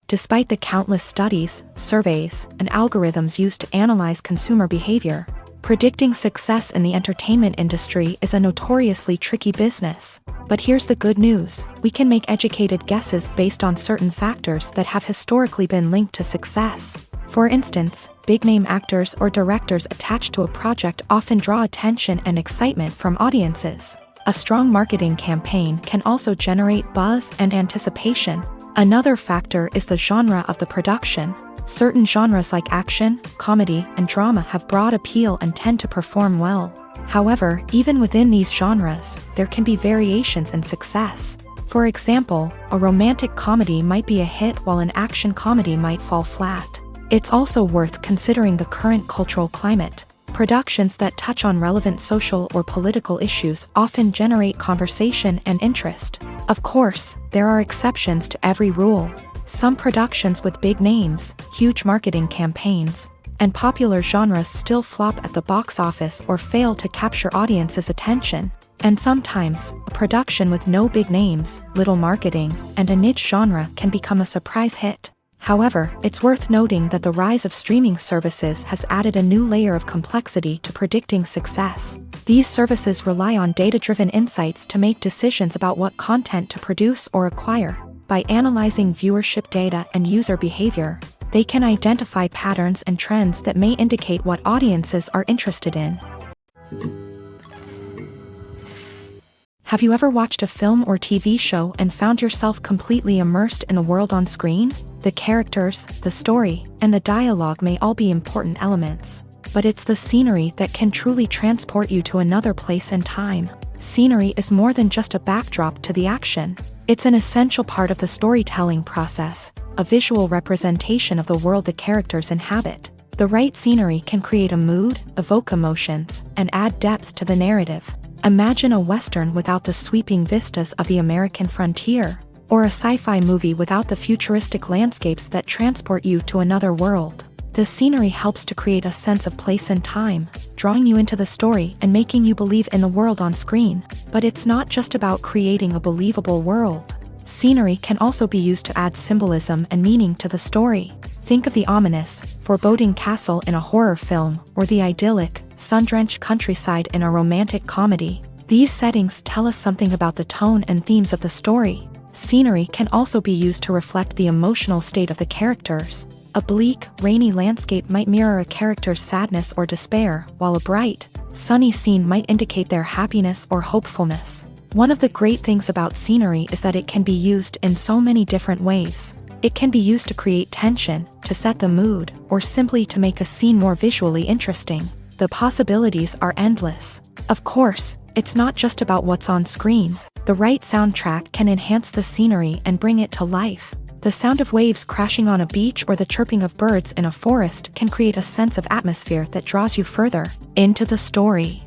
Despite the countless studies, surveys, and algorithms used to analyze consumer behavior, predicting success in the entertainment industry is a notoriously tricky business. But here's the good news: we can make educated guesses based on certain factors that have historically been linked to success. For instance, big-name actors or directors attached to a project often draw attention and excitement from audiences. A strong marketing campaign can also generate buzz and anticipation. Another factor is the genre of the production. Certain genres like action, comedy, and drama have broad appeal and tend to perform well. However, even within these genres, there can be variations in success. For example, a romantic comedy might be a hit while an action comedy might fall flat. It's also worth considering the current cultural climate. Productions that touch on relevant social or political issues often generate conversation and interest. Of course, there are exceptions to every rule. Some productions with big names, huge marketing campaigns, and popular genres still flop at the box office or fail to capture audiences' attention. And sometimes, a production with no big names, little marketing, and a niche genre can become a surprise hit. However, it's worth noting that the rise of streaming services has added a new layer of complexity to predicting success. These services rely on data-driven insights to make decisions about what content to produce or acquire. By analyzing viewership data and user behavior, They can identify patterns and trends that may indicate what audiences are interested in. Have you ever watched a film or TV show and found yourself completely immersed in the world on screen? The characters, the story, and the dialogue may all be important elements, but it's the scenery that can truly transport you to another place and time. Scenery is more than just a backdrop to the action. It's an essential part of the storytelling process, a visual representation of the world the characters inhabit. The right scenery can create a mood, evoke emotions, and add depth to the narrative. Imagine a Western without the sweeping vistas of the American frontier, or a sci-fi movie without the futuristic landscapes that transport you to another world. The scenery helps to create a sense of place and time, drawing you into the story and making you believe in the world on screen. But it's not just about creating a believable world. Scenery can also be used to add symbolism and meaning to the story. Think of the ominous, foreboding castle in a horror film, or the idyllic, sun-drenched countryside in a romantic comedy. These settings tell us something about the tone and themes of the story. Scenery can also be used to reflect the emotional state of the characters. A bleak, rainy landscape might mirror a character's sadness or despair, while a bright, sunny scene might indicate their happiness or hopefulness. One of the great things about scenery is that it can be used in so many different ways. It can be used to create tension, to set the mood, or simply to make a scene more visually interesting. The possibilities are endless. Of course, it's not just about what's on screen. The right soundtrack can enhance the scenery and bring it to life. The sound of waves crashing on a beach or the chirping of birds in a forest can create a sense of atmosphere that draws you further into the story.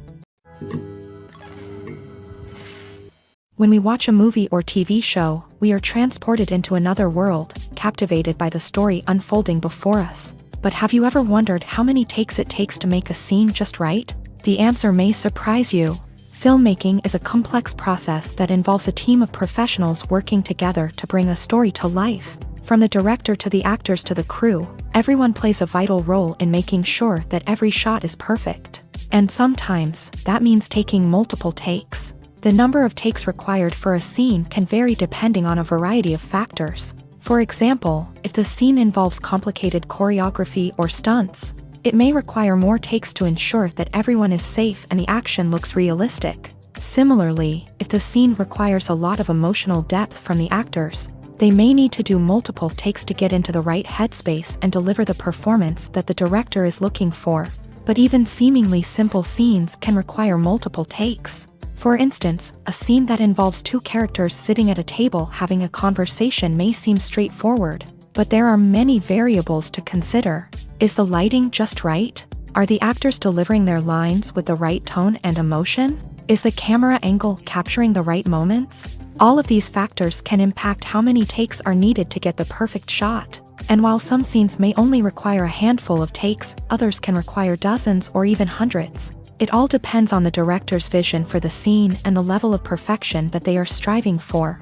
When we watch a movie or TV show, we are transported into another world, captivated by the story unfolding before us. But have you ever wondered how many takes it takes to make a scene just right? The answer may surprise you. Filmmaking is a complex process that involves a team of professionals working together to bring a story to life. From the director to the actors to the crew, everyone plays a vital role in making sure that every shot is perfect. And sometimes, that means taking multiple takes. The number of takes required for a scene can vary depending on a variety of factors. For example, if the scene involves complicated choreography or stunts, it may require more takes to ensure that everyone is safe and the action looks realistic. Similarly, if the scene requires a lot of emotional depth from the actors, they may need to do multiple takes to get into the right headspace and deliver the performance that the director is looking for. But even seemingly simple scenes can require multiple takes. For instance, a scene that involves two characters sitting at a table having a conversation may seem straightforward, but there are many variables to consider. Is the lighting just right? Are the actors delivering their lines with the right tone and emotion? Is the camera angle capturing the right moments? All of these factors can impact how many takes are needed to get the perfect shot. And while some scenes may only require a handful of takes, others can require dozens or even hundreds. It all depends on the director's vision for the scene and the level of perfection that they are striving for.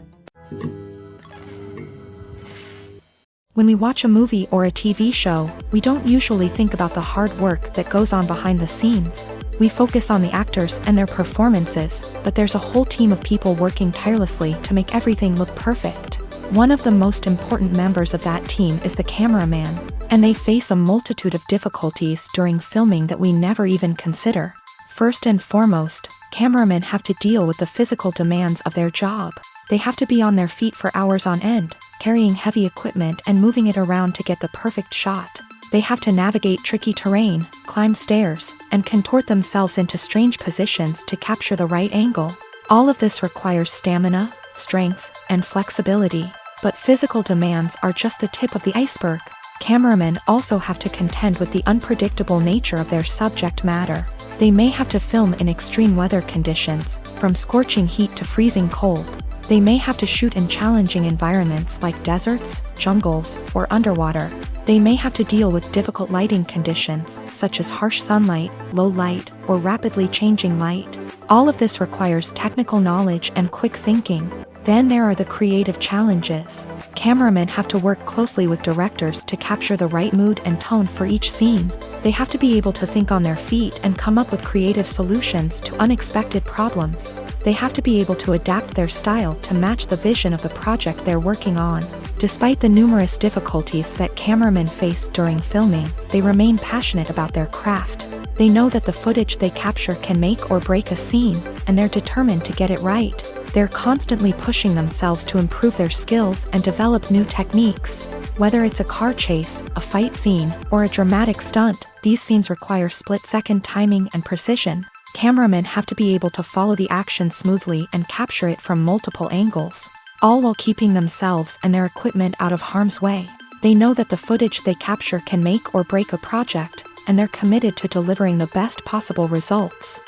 When we watch a movie or a TV show, we don't usually think about the hard work that goes on behind the scenes. We focus on the actors and their performances, but there's a whole team of people working tirelessly to make everything look perfect. One of the most important members of that team is the cameraman, and they face a multitude of difficulties during filming that we never even consider. First and foremost, cameramen have to deal with the physical demands of their job. They have to be on their feet for hours on end, carrying heavy equipment and moving it around to get the perfect shot. They have to navigate tricky terrain, climb stairs, and contort themselves into strange positions to capture the right angle. All of this requires stamina, strength, and flexibility. But physical demands are just the tip of the iceberg. Cameramen also have to contend with the unpredictable nature of their subject matter. They may have to film in extreme weather conditions, from scorching heat to freezing cold. They may have to shoot in challenging environments like deserts, jungles, or underwater. They may have to deal with difficult lighting conditions, such as harsh sunlight, low light, or rapidly changing light. All of this requires technical knowledge and quick thinking. Then there are the creative challenges. Cameramen have to work closely with directors to capture the right mood and tone for each scene. They have to be able to think on their feet and come up with creative solutions to unexpected problems. They have to be able to adapt their style to match the vision of the project they're working on. Despite the numerous difficulties that cameramen face during filming, they remain passionate about their craft. They know that the footage they capture can make or break a scene, and they're determined to get it right. They're constantly pushing themselves to improve their skills and develop new techniques. Whether it's a car chase, a fight scene, or a dramatic stunt, these scenes require split-second timing and precision. Cameramen have to be able to follow the action smoothly and capture it from multiple angles, all while keeping themselves and their equipment out of harm's way. They know that the footage they capture can make or break a project, and they're committed to delivering the best possible results.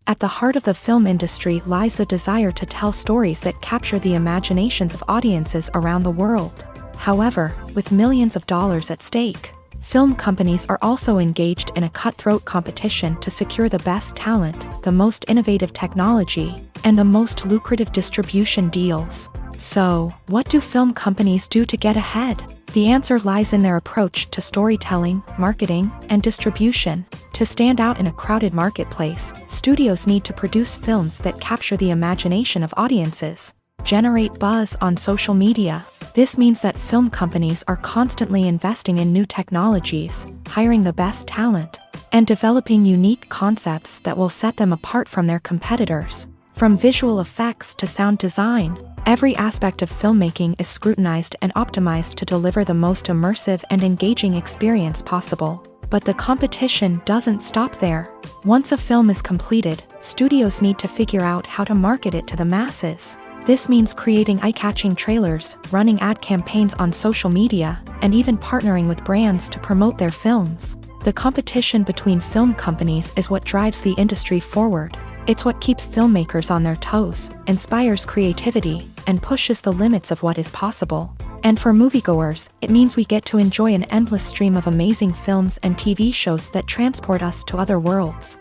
At the heart of the film industry lies the desire to tell stories that capture the imaginations of audiences around the world. However, with millions of dollars at stake, film companies are also engaged in a cutthroat competition to secure the best talent, the most innovative technology, and the most lucrative distribution deals. So, what do film companies do to get ahead? The answer lies in their approach to storytelling, marketing, and distribution. To stand out in a crowded marketplace, studios need to produce films that capture the imagination of audiences, generate buzz on social media. This means that film companies are constantly investing in new technologies, hiring the best talent, and developing unique concepts that will set them apart from their competitors. From visual effects to sound design, every aspect of filmmaking is scrutinized and optimized to deliver the most immersive and engaging experience possible. But the competition doesn't stop there. Once a film is completed, studios need to figure out how to market it to the masses. This means creating eye-catching trailers, running ad campaigns on social media, and even partnering with brands to promote their films. The competition between film companies is what drives the industry forward. It's what keeps filmmakers on their toes, inspires creativity, and pushes the limits of what is possible. And for moviegoers, it means we get to enjoy an endless stream of amazing films and TV shows that transport us to other worlds.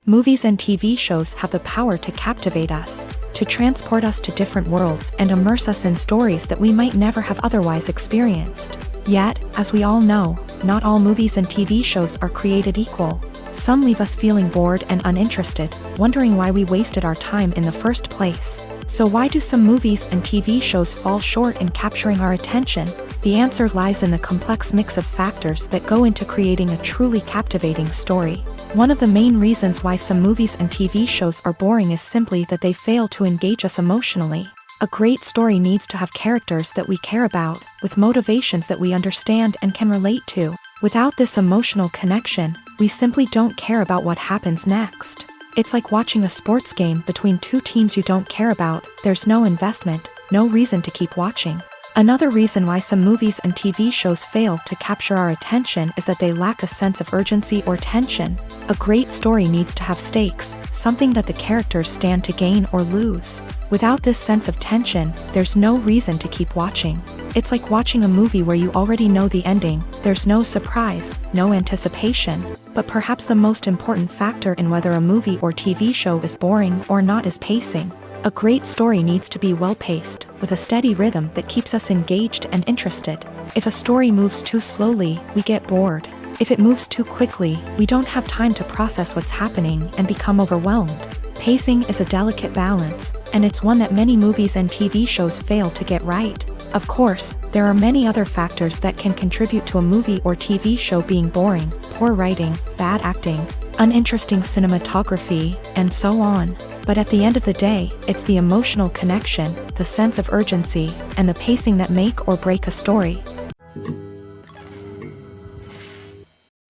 Movies and TV shows have the power to captivate us, to transport us to different worlds and immerse us in stories that we might never have otherwise experienced. Yet, as we all know, not all movies and TV shows are created equal. Some leave us feeling bored and uninterested, wondering why we wasted our time in the first place. So why do some movies and TV shows fall short in capturing our attention? The answer lies in the complex mix of factors that go into creating a truly captivating story. One of the main reasons why some movies and TV shows are boring is simply that they fail to engage us emotionally. A great story needs to have characters that we care about, with motivations that we understand and can relate to. Without this emotional connection, we simply don't care about what happens next. It's like watching a sports game between two teams you don't care about. There's no investment, no reason to keep watching. Another reason why some movies and TV shows fail to capture our attention is that they lack a sense of urgency or tension. A great story needs to have stakes, something that the characters stand to gain or lose. Without this sense of tension, there's no reason to keep watching. It's like watching a movie where you already know the ending. There's no surprise, no anticipation. But perhaps the most important factor in whether a movie or TV show is boring or not is pacing. A great story needs to be well-paced, with a steady rhythm that keeps us engaged and interested. If a story moves too slowly, we get bored. If it moves too quickly, we don't have time to process what's happening and become overwhelmed. Pacing is a delicate balance, and it's one that many movies and TV shows fail to get right. Of course, there are many other factors that can contribute to a movie or TV show being boring: poor writing, bad acting, uninteresting cinematography, and so on. But at the end of the day, it's the emotional connection, the sense of urgency, and the pacing that make or break a story.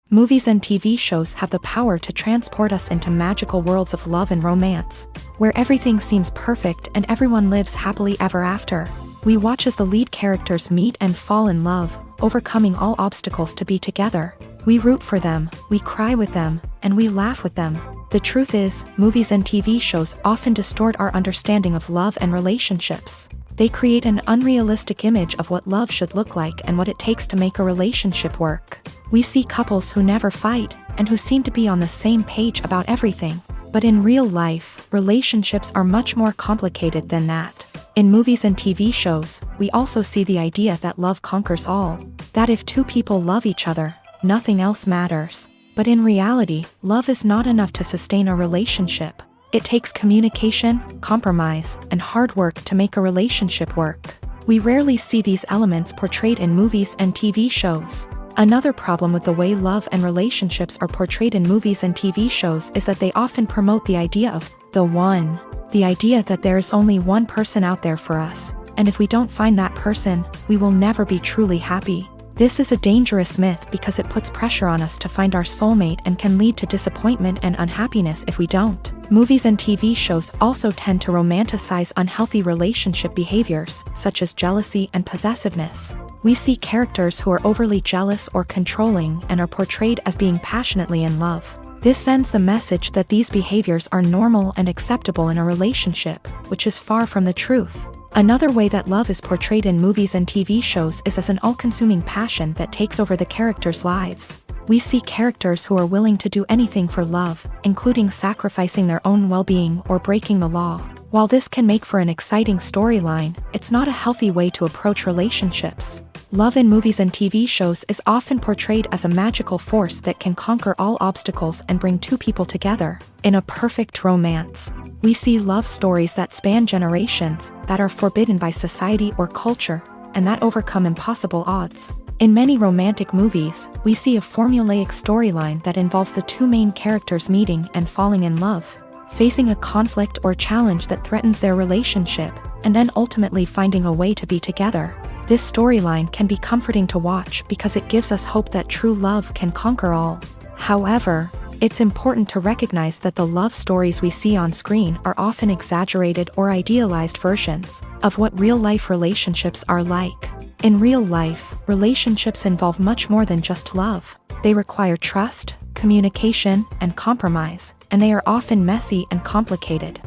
Movies and TV shows have the power to transport us into magical worlds of love and romance, where everything seems perfect and everyone lives happily ever after. We watch as the lead characters meet and fall in love, overcoming all obstacles to be together. We root for them, we cry with them, and we laugh with them. The truth is, movies and TV shows often distort our understanding of love and relationships. They create an unrealistic image of what love should look like and what it takes to make a relationship work. We see couples who never fight, and who seem to be on the same page about everything. But in real life, relationships are much more complicated than that. In movies and TV shows, we also see the idea that love conquers all. That if two people love each other, nothing else matters. But in reality, love is not enough to sustain a relationship. It takes communication, compromise, and hard work to make a relationship work. We rarely see these elements portrayed in movies and TV shows. Another problem with the way love and relationships are portrayed in movies and TV shows is that they often promote the idea of the one. The idea that there is only one person out there for us, and if we don't find that person, we will never be truly happy. This is a dangerous myth because it puts pressure on us to find our soulmate and can lead to disappointment and unhappiness if we don't. Movies and TV shows also tend to romanticize unhealthy relationship behaviors, such as jealousy and possessiveness. We see characters who are overly jealous or controlling and are portrayed as being passionately in love. This sends the message that these behaviors are normal and acceptable in a relationship, which is far from the truth. Another way that love is portrayed in movies and TV shows is as an all-consuming passion that takes over the characters' lives. We see characters who are willing to do anything for love, including sacrificing their own well-being or breaking the law. While this can make for an exciting storyline, it's not a healthy way to approach relationships. Love in movies and TV shows is often portrayed as a magical force that can conquer all obstacles and bring two people together. In a perfect romance, we see love stories that span generations, that are forbidden by society or culture, and that overcome impossible odds. In many romantic movies, we see a formulaic storyline that involves the two main characters meeting and falling in love, facing a conflict or challenge that threatens their relationship, and then ultimately finding a way to be together. This storyline can be comforting to watch because it gives us hope that true love can conquer all. However, it's important to recognize that the love stories we see on screen are often exaggerated or idealized versions of what real-life relationships are like. In real life, relationships involve much more than just love. They require trust, communication, and compromise, and they are often messy and complicated.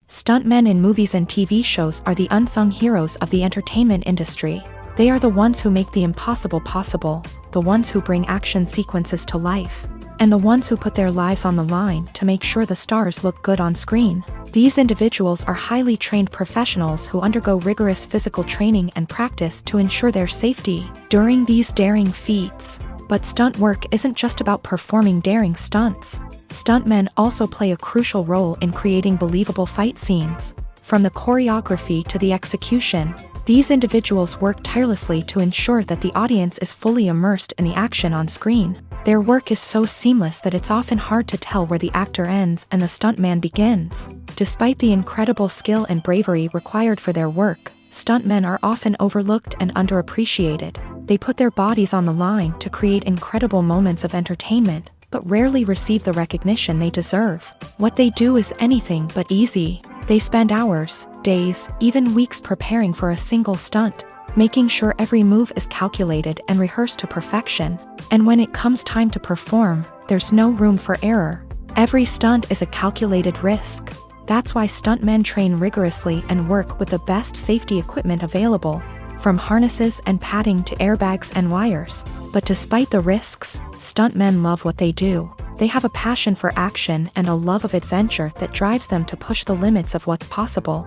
Stuntmen in movies and TV shows are the unsung heroes of the entertainment industry. They are the ones who make the impossible possible, the ones who bring action sequences to life, and the ones who put their lives on the line to make sure the stars look good on screen. These individuals are highly trained professionals who undergo rigorous physical training and practice to ensure their safety during these daring feats. But stunt work isn't just about performing daring stunts. Stuntmen also play a crucial role in creating believable fight scenes. From the choreography to the execution, these individuals work tirelessly to ensure that the audience is fully immersed in the action on screen. Their work is so seamless that it's often hard to tell where the actor ends and the stuntman begins. Despite the incredible skill and bravery required for their work, stuntmen are often overlooked and underappreciated. They put their bodies on the line to create incredible moments of entertainment, but rarely receive the recognition they deserve. What they do is anything but easy. They spend hours, days, even weeks preparing for a single stunt, making sure every move is calculated and rehearsed to perfection. And when it comes time to perform, there's no room for error. Every stunt is a calculated risk. That's why stuntmen train rigorously and work with the best safety equipment available, from harnesses and padding to airbags and wires. But despite the risks, stuntmen love what they do. They have a passion for action and a love of adventure that drives them to push the limits of what's possible.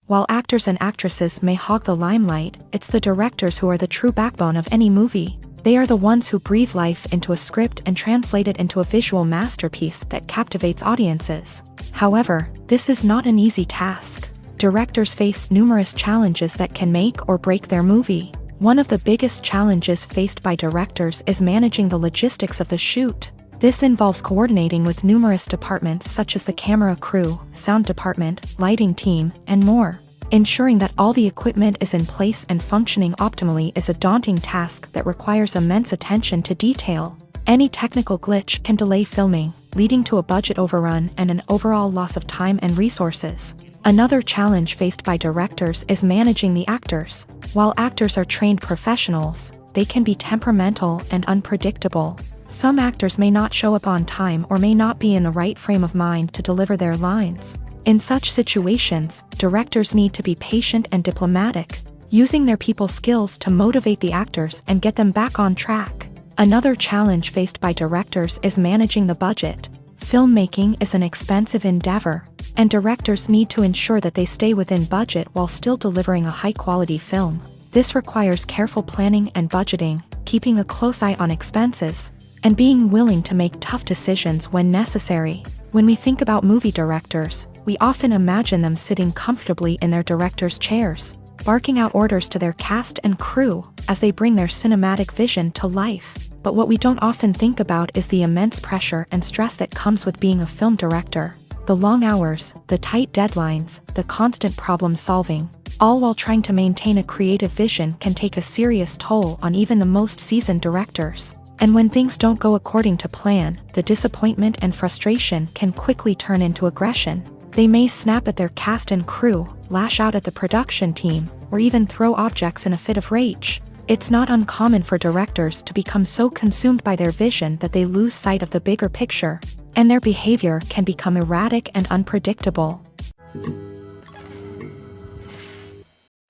While actors and actresses may hog the limelight, it's the directors who are the true backbone of any movie. They are the ones who breathe life into a script and translate it into a visual masterpiece that captivates audiences. However, this is not an easy task. Directors face numerous challenges that can make or break their movie. One of the biggest challenges faced by directors is managing the logistics of the shoot. This involves coordinating with numerous departments such as the camera crew, sound department, lighting team, and more. Ensuring that all the equipment is in place and functioning optimally is a daunting task that requires immense attention to detail. Any technical glitch can delay filming, leading to a budget overrun and an overall loss of time and resources. Another challenge faced by directors is managing the actors. While actors are trained professionals, they can be temperamental and unpredictable. Some actors may not show up on time or may not be in the right frame of mind to deliver their lines. In such situations, directors need to be patient and diplomatic, using their people skills to motivate the actors and get them back on track. Another challenge faced by directors is managing the budget. Filmmaking is an expensive endeavor, and directors need to ensure that they stay within budget while still delivering a high-quality film. This requires careful planning and budgeting, keeping a close eye on expenses, and being willing to make tough decisions when necessary. When we think about movie directors, we often imagine them sitting comfortably in their director's chairs, barking out orders to their cast and crew as they bring their cinematic vision to life. But what we don't often think about is the immense pressure and stress that comes with being a film director. The long hours, the tight deadlines, the constant problem solving, all while trying to maintain a creative vision can take a serious toll on even the most seasoned directors. And when things don't go according to plan, the disappointment and frustration can quickly turn into aggression. They may snap at their cast and crew, lash out at the production team, or even throw objects in a fit of rage. It's not uncommon for directors to become so consumed by their vision that they lose sight of the bigger picture, and their behavior can become erratic and unpredictable.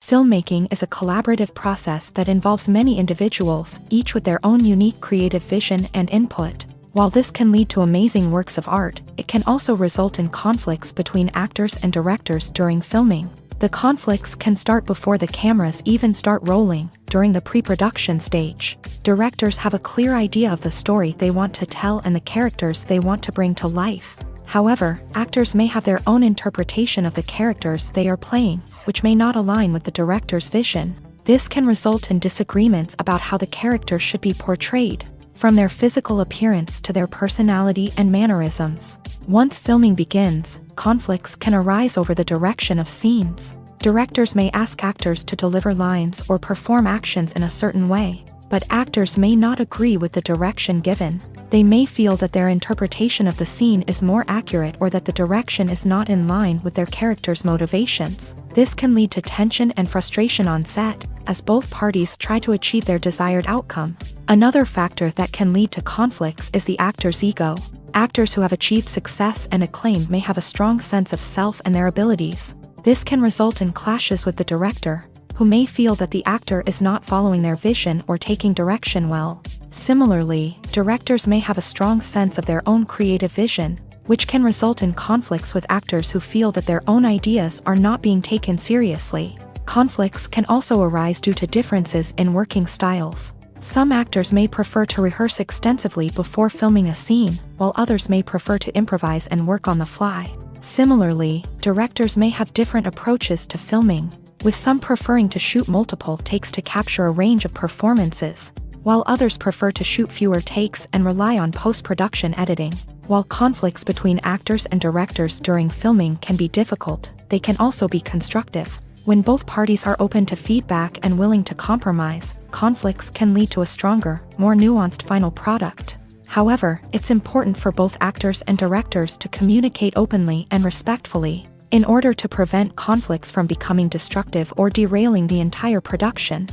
Filmmaking is a collaborative process that involves many individuals, each with their own unique creative vision and input. While this can lead to amazing works of art, it can also result in conflicts between actors and directors during filming. The conflicts can start before the cameras even start rolling, during the pre-production stage. Directors have a clear idea of the story they want to tell and the characters they want to bring to life. However, actors may have their own interpretation of the characters they are playing, which may not align with the director's vision. This can result in disagreements about how the character should be portrayed, from their physical appearance to their personality and mannerisms. Once filming begins, conflicts can arise over the direction of scenes. Directors may ask actors to deliver lines or perform actions in a certain way, but actors may not agree with the direction given. They may feel that their interpretation of the scene is more accurate or that the direction is not in line with their character's motivations. This can lead to tension and frustration on set, as both parties try to achieve their desired outcome. Another factor that can lead to conflicts is the actor's ego. Actors who have achieved success and acclaim may have a strong sense of self and their abilities. This can result in clashes with the director, who may feel that the actor is not following their vision or taking direction well. Similarly, directors may have a strong sense of their own creative vision, which can result in conflicts with actors who feel that their own ideas are not being taken seriously. Conflicts can also arise due to differences in working styles. Some actors may prefer to rehearse extensively before filming a scene, while others may prefer to improvise and work on the fly. Similarly, directors may have different approaches to filming, with some preferring to shoot multiple takes to capture a range of performances, while others prefer to shoot fewer takes and rely on post-production editing. While conflicts between actors and directors during filming can be difficult, they can also be constructive. When both parties are open to feedback and willing to compromise, conflicts can lead to a stronger, more nuanced final product. However, it's important for both actors and directors to communicate openly and respectfully, in order to prevent conflicts from becoming destructive or derailing the entire production.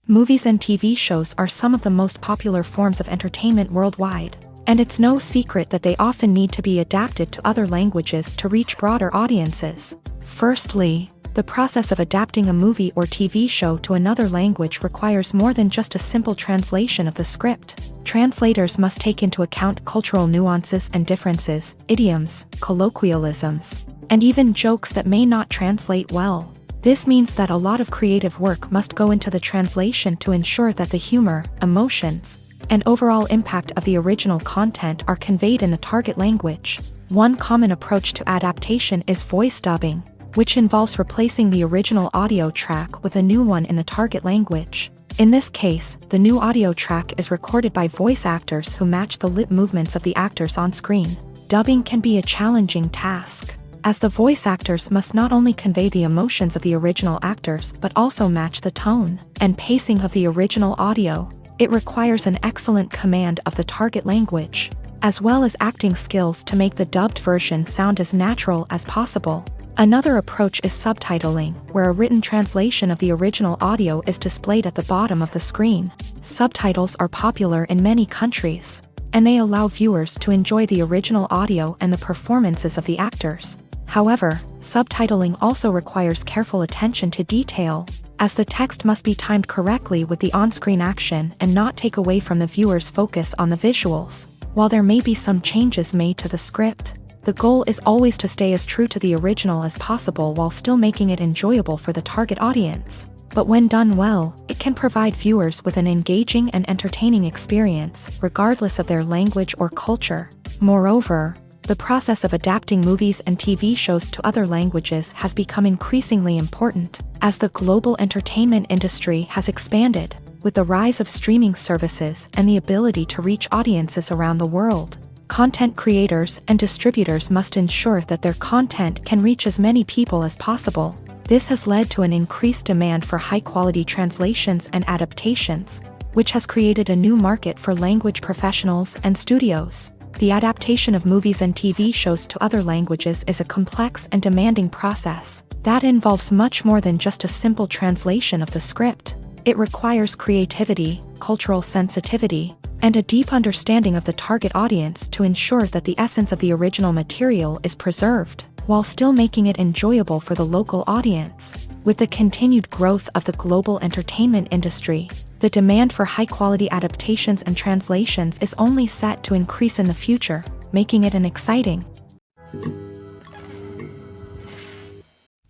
Movies and TV shows are some of the most popular forms of entertainment worldwide, and it's no secret that they often need to be adapted to other languages to reach broader audiences. Firstly, the process of adapting a movie or TV show to another language requires more than just a simple translation of the script. Translators must take into account cultural nuances and differences, idioms, colloquialisms, and even jokes that may not translate well. This means that a lot of creative work must go into the translation to ensure that the humor, emotions, and overall impact of the original content are conveyed in the target language. One common approach to adaptation is voice dubbing, which involves replacing the original audio track with a new one in the target language. In this case, the new audio track is recorded by voice actors who match the lip movements of the actors on screen. Dubbing can be a challenging task, as the voice actors must not only convey the emotions of the original actors but also match the tone and pacing of the original audio. It requires an excellent command of the target language, as well as acting skills to make the dubbed version sound as natural as possible. Another approach is subtitling, where a written translation of the original audio is displayed at the bottom of the screen. Subtitles are popular in many countries, and they allow viewers to enjoy the original audio and the performances of the actors. However, subtitling also requires careful attention to detail, as the text must be timed correctly with the on-screen action and not take away from the viewer's focus on the visuals. While there may be some changes made to the script, the goal is always to stay as true to the original as possible while still making it enjoyable for the target audience. But when done well, it can provide viewers with an engaging and entertaining experience, regardless of their language or culture. Moreover, the process of adapting movies and TV shows to other languages has become increasingly important, as the global entertainment industry has expanded, with the rise of streaming services and the ability to reach audiences around the world. Content creators and distributors must ensure that their content can reach as many people as possible. This has led to an increased demand for high-quality translations and adaptations, which has created a new market for language professionals and studios. The adaptation of movies and TV shows to other languages is a complex and demanding process that involves much more than just a simple translation of the script. It requires creativity, cultural sensitivity, and a deep understanding of the target audience to ensure that the essence of the original material is preserved, while still making it enjoyable for the local audience. With the continued growth of the global entertainment industry, the demand for high-quality adaptations and translations is only set to increase in the future, making it an exciting.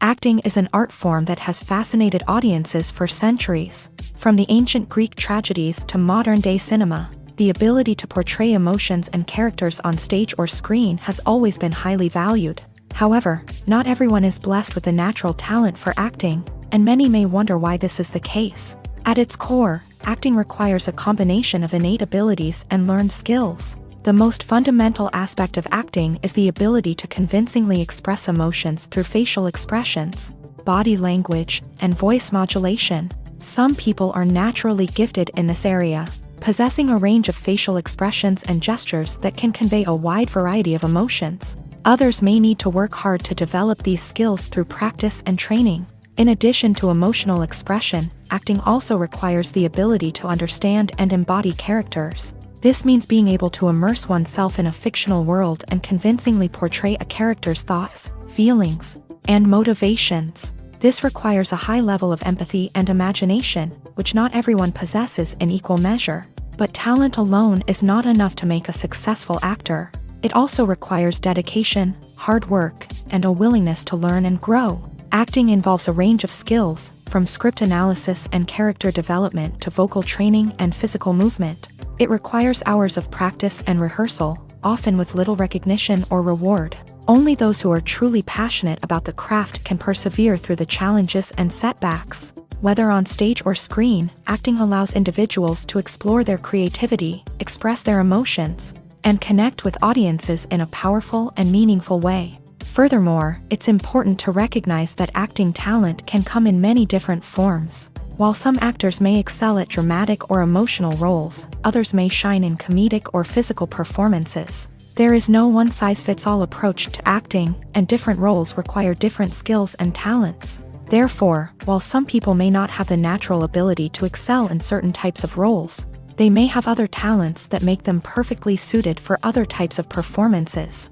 Acting is an art form that has fascinated audiences for centuries. From the ancient Greek tragedies to modern-day cinema, the ability to portray emotions and characters on stage or screen has always been highly valued. However, not everyone is blessed with a natural talent for acting, and many may wonder why this is the case. At its core, acting requires a combination of innate abilities and learned skills. The most fundamental aspect of acting is the ability to convincingly express emotions through facial expressions, body language, and voice modulation. Some people are naturally gifted in this area, possessing a range of facial expressions and gestures that can convey a wide variety of emotions. Others may need to work hard to develop these skills through practice and training. In addition to emotional expression, acting also requires the ability to understand and embody characters. This means being able to immerse oneself in a fictional world and convincingly portray a character's thoughts, feelings, and motivations. This requires a high level of empathy and imagination, which not everyone possesses in equal measure. But talent alone is not enough to make a successful actor. It also requires dedication, hard work, and a willingness to learn and grow. Acting involves a range of skills, from script analysis and character development to vocal training and physical movement. It requires hours of practice and rehearsal, often with little recognition or reward. Only those who are truly passionate about the craft can persevere through the challenges and setbacks. Whether on stage or screen, acting allows individuals to explore their creativity, express their emotions, and connect with audiences in a powerful and meaningful way. Furthermore, it's important to recognize that acting talent can come in many different forms. While some actors may excel at dramatic or emotional roles, others may shine in comedic or physical performances. There is no one-size-fits-all approach to acting, and different roles require different skills and talents. Therefore, while some people may not have the natural ability to excel in certain types of roles, they may have other talents that make them perfectly suited for other types of performances.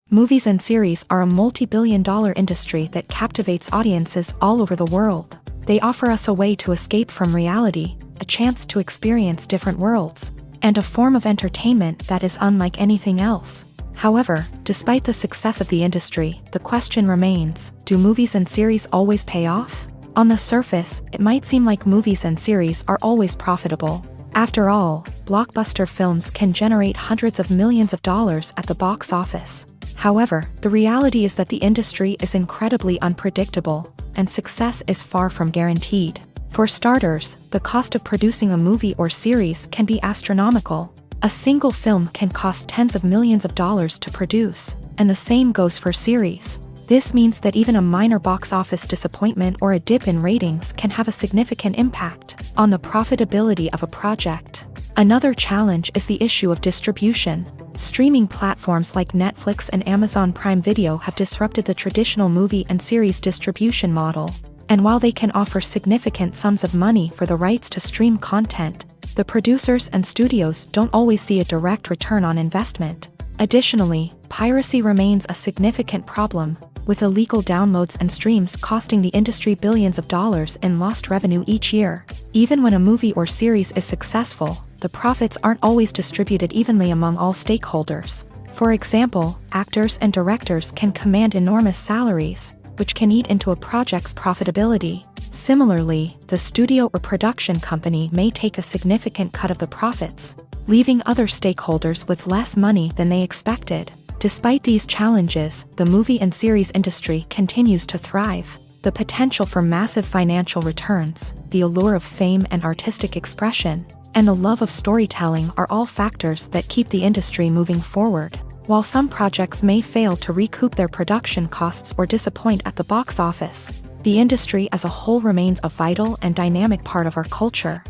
Movies and series are a multi-billion-dollar industry that captivates audiences all over the world. They offer us a way to escape from reality, a chance to experience different worlds, and a form of entertainment that is unlike anything else. However, despite the success of the industry, the question remains, do movies and series always pay off? On the surface, it might seem like movies and series are always profitable. After all, blockbuster films can generate hundreds of millions of dollars at the box office. However, the reality is that the industry is incredibly unpredictable, and success is far from guaranteed. For starters, the cost of producing a movie or series can be astronomical. A single film can cost tens of millions of dollars to produce, and the same goes for series. This means that even a minor box office disappointment or a dip in ratings can have a significant impact on the profitability of a project. Another challenge is the issue of distribution. Streaming platforms like Netflix and Amazon Prime Video have disrupted the traditional movie and series distribution model. And while they can offer significant sums of money for the rights to stream content, the producers and studios don't always see a direct return on investment. Additionally, piracy remains a significant problem, with illegal downloads and streams costing the industry billions of dollars in lost revenue each year. Even when a movie or series is successful, the profits aren't always distributed evenly among all stakeholders. For example, actors and directors can command enormous salaries, which can eat into a project's profitability. Similarly, the studio or production company may take a significant cut of the profits, leaving other stakeholders with less money than they expected. Despite these challenges, the movie and series industry continues to thrive. The potential for massive financial returns, the allure of fame and artistic expression, and the love of storytelling are all factors that keep the industry moving forward. While some projects may fail to recoup their production costs or disappoint at the box office, the industry as a whole remains a vital and dynamic part of our culture.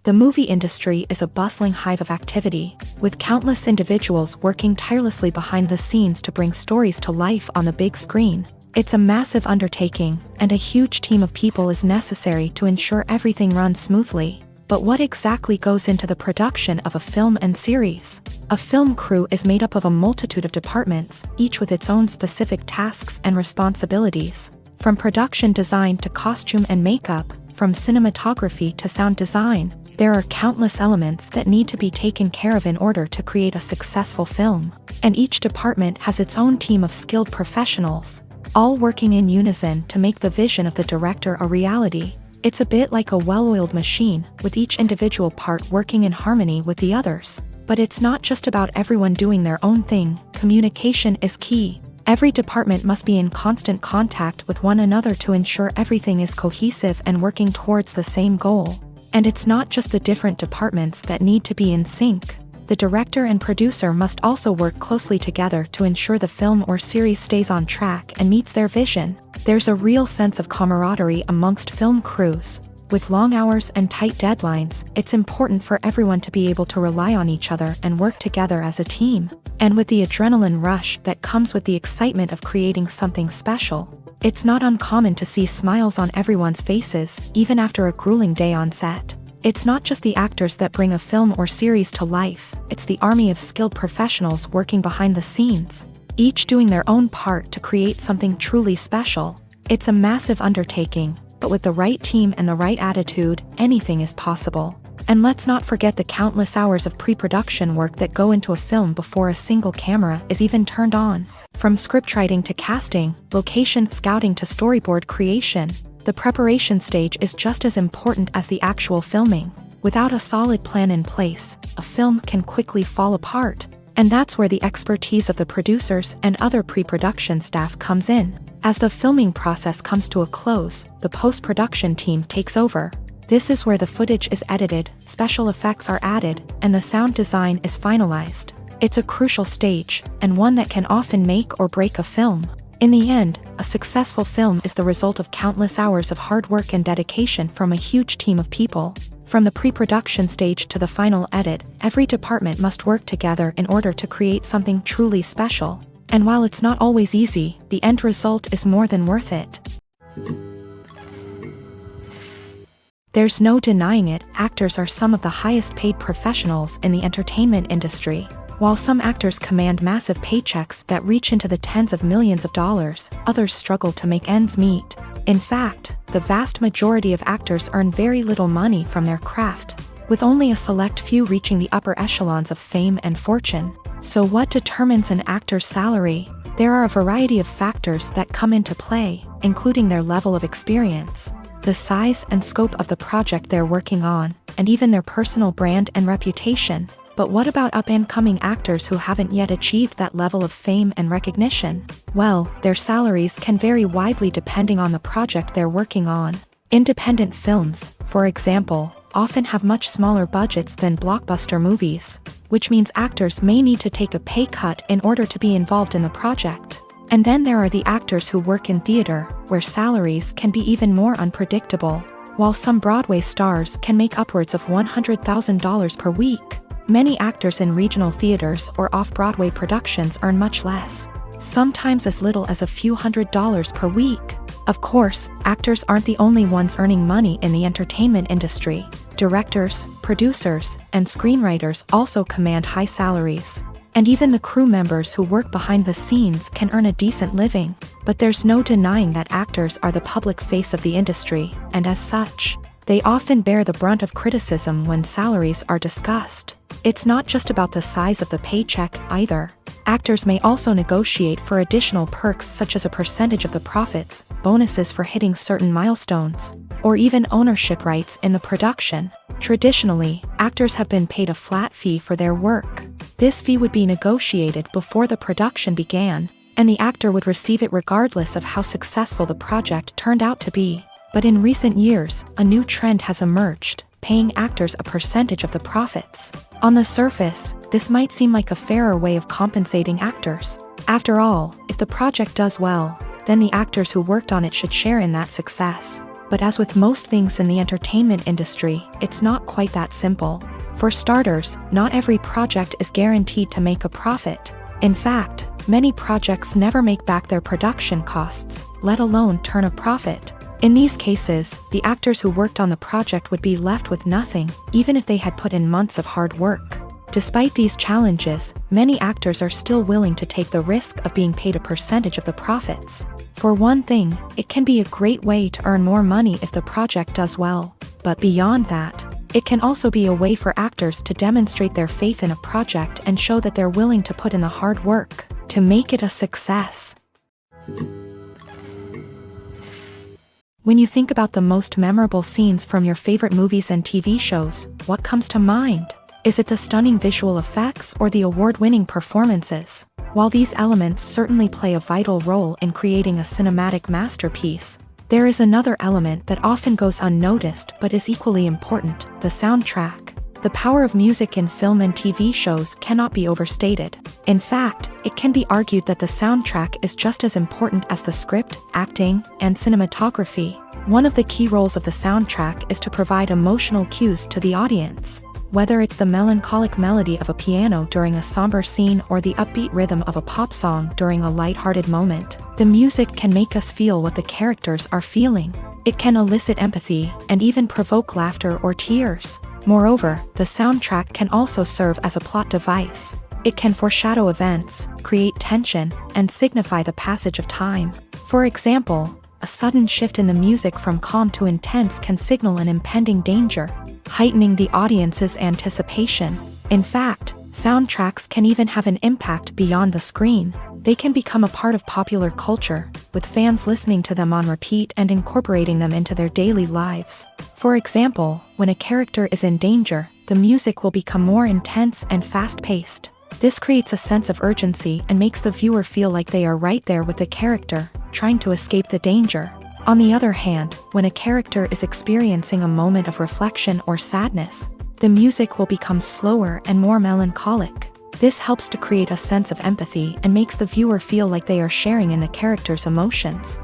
The movie industry is a bustling hive of activity, with countless individuals working tirelessly behind the scenes to bring stories to life on the big screen. It's a massive undertaking, and a huge team of people is necessary to ensure everything runs smoothly. But what exactly goes into the production of a film and series? A film crew is made up of a multitude of departments, each with its own specific tasks and responsibilities. From production design to costume and makeup, from cinematography to sound design, there are countless elements that need to be taken care of in order to create a successful film. And each department has its own team of skilled professionals, all working in unison to make the vision of the director a reality. It's a bit like a well-oiled machine, with each individual part working in harmony with the others. But it's not just about everyone doing their own thing. Communication is key. Every department must be in constant contact with one another to ensure everything is cohesive and working towards the same goal. And it's not just the different departments that need to be in sync. The director and producer must also work closely together to ensure the film or series stays on track and meets their vision. There's a real sense of camaraderie amongst film crews. With long hours and tight deadlines, it's important for everyone to be able to rely on each other and work together as a team. And with the adrenaline rush that comes with the excitement of creating something special, it's not uncommon to see smiles on everyone's faces, even after a grueling day on set. It's not just the actors that bring a film or series to life, it's the army of skilled professionals working behind the scenes, each doing their own part to create something truly special. It's a massive undertaking, but with the right team and the right attitude, anything is possible. And let's not forget the countless hours of pre-production work that go into a film before a single camera is even turned on. From scriptwriting to casting, location scouting to storyboard creation, the preparation stage is just as important as the actual filming. Without a solid plan in place, a film can quickly fall apart. And that's where the expertise of the producers and other pre-production staff comes in. As the filming process comes to a close, the post-production team takes over. This is where the footage is edited, special effects are added, and the sound design is finalized. It's a crucial stage, and one that can often make or break a film. In the end, a successful film is the result of countless hours of hard work and dedication from a huge team of people. From the pre-production stage to the final edit, every department must work together in order to create something truly special. And while it's not always easy, the end result is more than worth it. There's no denying it, actors are some of the highest paid professionals in the entertainment industry. While some actors command massive paychecks that reach into the tens of millions of dollars, others struggle to make ends meet. In fact, the vast majority of actors earn very little money from their craft, with only a select few reaching the upper echelons of fame and fortune. So what determines an actor's salary? There are a variety of factors that come into play, including their level of experience, the size and scope of the project they're working on, and even their personal brand and reputation. But what about up-and-coming actors who haven't yet achieved that level of fame and recognition? Well, their salaries can vary widely depending on the project they're working on. Independent films, for example, often have much smaller budgets than blockbuster movies, which means actors may need to take a pay cut in order to be involved in the project. And then there are the actors who work in theater, where salaries can be even more unpredictable. While some Broadway stars can make upwards of $100,000 per week, many actors in regional theaters or off-Broadway productions earn much less, sometimes as little as a few $100s per week. Of course, actors aren't the only ones earning money in the entertainment industry. Directors, producers, and screenwriters also command high salaries. And even the crew members who work behind the scenes can earn a decent living. But there's no denying that actors are the public face of the industry, and as such, They often bear the brunt of criticism when salaries are discussed. It's not just about the size of the paycheck, either. Actors may also negotiate for additional perks such as a percentage of the profits, bonuses for hitting certain milestones, or even ownership rights in the production. Traditionally, actors have been paid a flat fee for their work. This fee would be negotiated before the production began, and the actor would receive it regardless of how successful the project turned out to be. But in recent years, a new trend has emerged, paying actors a percentage of the profits. On the surface, this might seem like a fairer way of compensating actors. After all, if the project does well, then the actors who worked on it should share in that success. But as with most things in the entertainment industry, it's not quite that simple. For starters, not every project is guaranteed to make a profit. In fact, many projects never make back their production costs, let alone turn a profit. In these cases, the actors who worked on the project would be left with nothing, even if they had put in months of hard work. Despite these challenges, many actors are still willing to take the risk of being paid a percentage of the profits. For one thing, it can be a great way to earn more money if the project does well. But beyond that, it can also be a way for actors to demonstrate their faith in a project and show that they're willing to put in the hard work to make it a success. When you think about the most memorable scenes from your favorite movies and TV shows, what comes to mind? Is it the stunning visual effects or the award-winning performances? While these elements certainly play a vital role in creating a cinematic masterpiece, there is another element that often goes unnoticed but is equally important: the soundtrack. The power of music in film and TV shows cannot be overstated. In fact, it can be argued that the soundtrack is just as important as the script, acting, and cinematography. One of the key roles of the soundtrack is to provide emotional cues to the audience. Whether it's the melancholic melody of a piano during a somber scene or the upbeat rhythm of a pop song during a lighthearted moment, the music can make us feel what the characters are feeling. It can elicit empathy and even provoke laughter or tears. Moreover, the soundtrack can also serve as a plot device. It can foreshadow events, create tension, and signify the passage of time. For example, a sudden shift in the music from calm to intense can signal an impending danger, heightening the audience's anticipation. In fact, soundtracks can even have an impact beyond the screen. They can become a part of popular culture, with fans listening to them on repeat and incorporating them into their daily lives. For example, when a character is in danger, the music will become more intense and fast-paced. This creates a sense of urgency and makes the viewer feel like they are right there with the character, trying to escape the danger. On the other hand, when a character is experiencing a moment of reflection or sadness, the music will become slower and more melancholic. This helps to create a sense of empathy and makes the viewer feel like they are sharing in the character's emotions.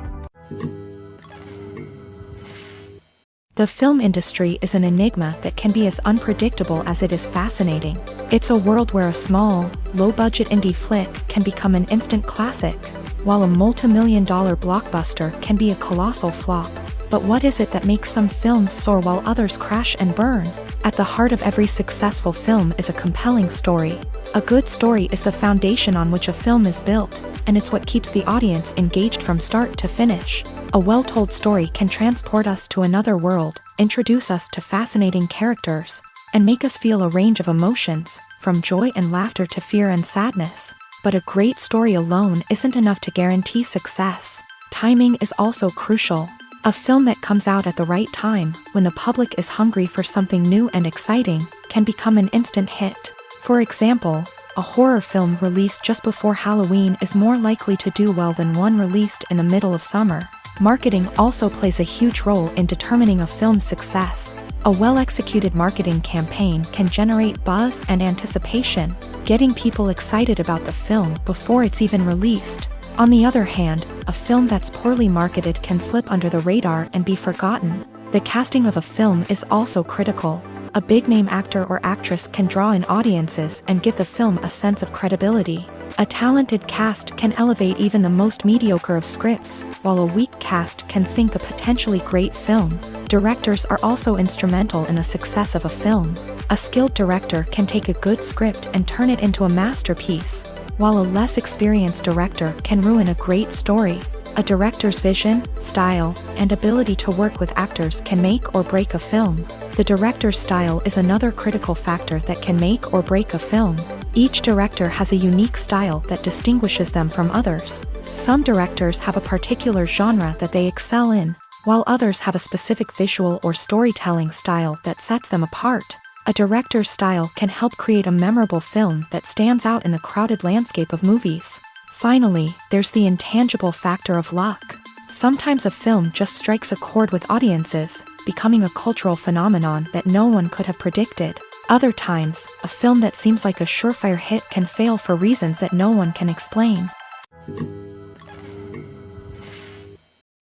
The film industry is an enigma that can be as unpredictable as it is fascinating. It's a world where a small, low-budget indie flick can become an instant classic, while a multi-million-dollar blockbuster can be a colossal flop. But what is it that makes some films soar while others crash and burn? At the heart of every successful film is a compelling story. A good story is the foundation on which a film is built, and it's what keeps the audience engaged from start to finish. A well-told story can transport us to another world, introduce us to fascinating characters, and make us feel a range of emotions, from joy and laughter to fear and sadness. But a great story alone isn't enough to guarantee success. Timing is also crucial. A film that comes out at the right time, when the public is hungry for something new and exciting, can become an instant hit. For example, a horror film released just before Halloween is more likely to do well than one released in the middle of summer. Marketing also plays a huge role in determining a film's success. A well-executed marketing campaign can generate buzz and anticipation, getting people excited about the film before it's even released. On the other hand, a film that's poorly marketed can slip under the radar and be forgotten. The casting of a film is also critical. A big-name actor or actress can draw in audiences and give the film a sense of credibility. A talented cast can elevate even the most mediocre of scripts, while a weak cast can sink a potentially great film. Directors are also instrumental in the success of a film. A skilled director can take a good script and turn it into a masterpiece, while a less experienced director can ruin a great story. A director's vision, style, and ability to work with actors can make or break a film. The director's style is another critical factor that can make or break a film. Each director has a unique style that distinguishes them from others. Some directors have a particular genre that they excel in, while others have a specific visual or storytelling style that sets them apart. A director's style can help create a memorable film that stands out in the crowded landscape of movies. Finally, there's the intangible factor of luck. Sometimes a film just strikes a chord with audiences, becoming a cultural phenomenon that no one could have predicted. Other times, a film that seems like a surefire hit can fail for reasons that no one can explain.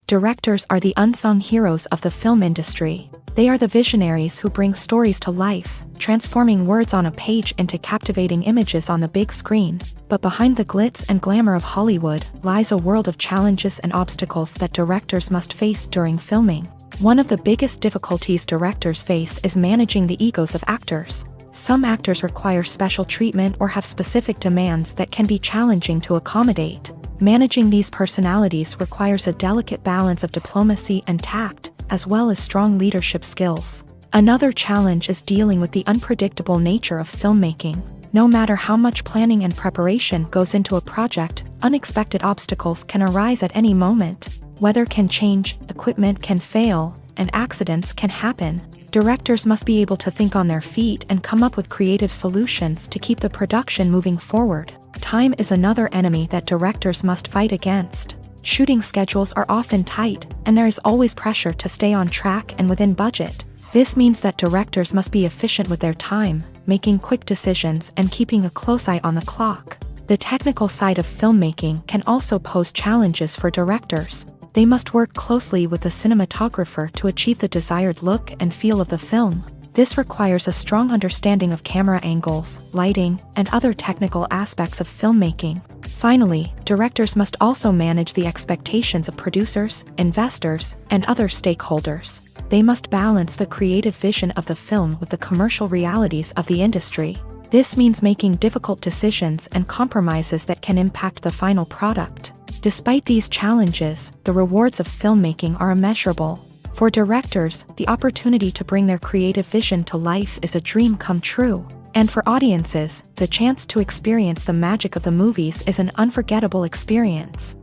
Directors are the unsung heroes of the film industry. They are the visionaries who bring stories to life, transforming words on a page into captivating images on the big screen. But behind the glitz and glamour of Hollywood lies a world of challenges and obstacles that directors must face during filming. One of the biggest difficulties directors face is managing the egos of actors. Some actors require special treatment or have specific demands that can be challenging to accommodate. Managing these personalities requires a delicate balance of diplomacy and tact, as well as strong leadership skills. Another challenge is dealing with the unpredictable nature of filmmaking. No matter how much planning and preparation goes into a project, unexpected obstacles can arise at any moment. Weather can change, equipment can fail, and accidents can happen. Directors must be able to think on their feet and come up with creative solutions to keep the production moving forward. Time is another enemy that directors must fight against. Shooting schedules are often tight, and there is always pressure to stay on track and within budget. This means that directors must be efficient with their time, making quick decisions and keeping a close eye on the clock. The technical side of filmmaking can also pose challenges for directors. They must work closely with the cinematographer to achieve the desired look and feel of the film. This requires a strong understanding of camera angles, lighting, and other technical aspects of filmmaking. Finally, directors must also manage the expectations of producers, investors, and other stakeholders. They must balance the creative vision of the film with the commercial realities of the industry. This means making difficult decisions and compromises that can impact the final product. Despite these challenges, the rewards of filmmaking are immeasurable. For directors, the opportunity to bring their creative vision to life is a dream come true. And for audiences, the chance to experience the magic of the movies is an unforgettable experience.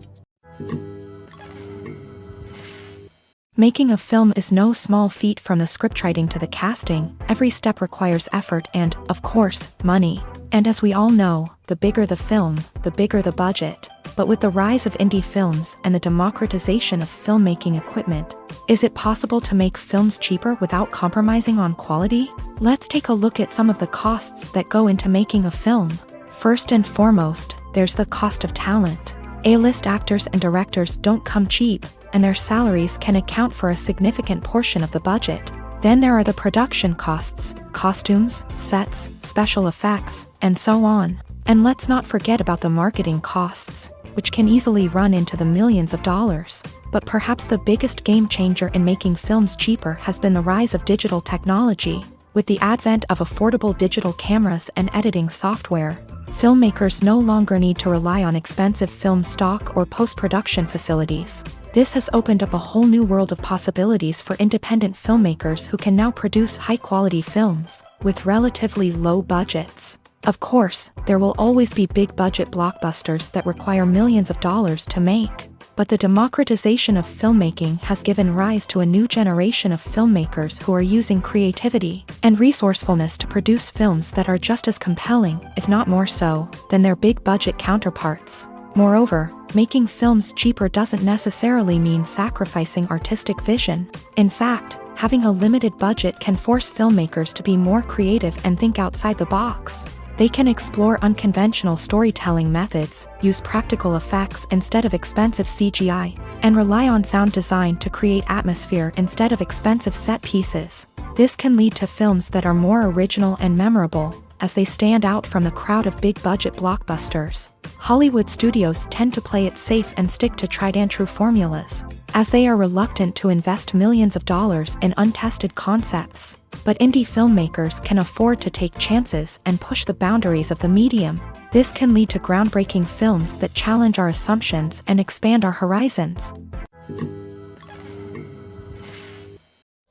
Making a film is no small feat. From the scriptwriting to the casting, every step requires effort and, of course, money. And as we all know, the bigger the film, the bigger the budget. But with the rise of indie films and the democratization of filmmaking equipment, is it possible to make films cheaper without compromising on quality? Let's take a look at some of the costs that go into making a film. First and foremost, there's the cost of talent. A-list actors and directors don't come cheap, and their salaries can account for a significant portion of the budget. Then there are the production costs, costumes, sets, special effects, and so on. And let's not forget about the marketing costs, which can easily run into the millions of dollars. But perhaps the biggest game changer in making films cheaper has been the rise of digital technology. With the advent of affordable digital cameras and editing software, filmmakers no longer need to rely on expensive film stock or post-production facilities. This has opened up a whole new world of possibilities for independent filmmakers who can now produce high-quality films with relatively low budgets. Of course, there will always be big-budget blockbusters that require millions of dollars to make. But the democratization of filmmaking has given rise to a new generation of filmmakers who are using creativity and resourcefulness to produce films that are just as compelling, if not more so, than their big-budget counterparts. Moreover, making films cheaper doesn't necessarily mean sacrificing artistic vision. In fact, having a limited budget can force filmmakers to be more creative and think outside the box. They can explore unconventional storytelling methods, use practical effects instead of expensive CGI, and rely on sound design to create atmosphere instead of expensive set pieces. This can lead to films that are more original and memorable, as they stand out from the crowd of big-budget blockbusters. Hollywood studios tend to play it safe and stick to tried-and-true formulas, as they are reluctant to invest millions of dollars in untested concepts. But indie filmmakers can afford to take chances and push the boundaries of the medium. This can lead to groundbreaking films that challenge our assumptions and expand our horizons.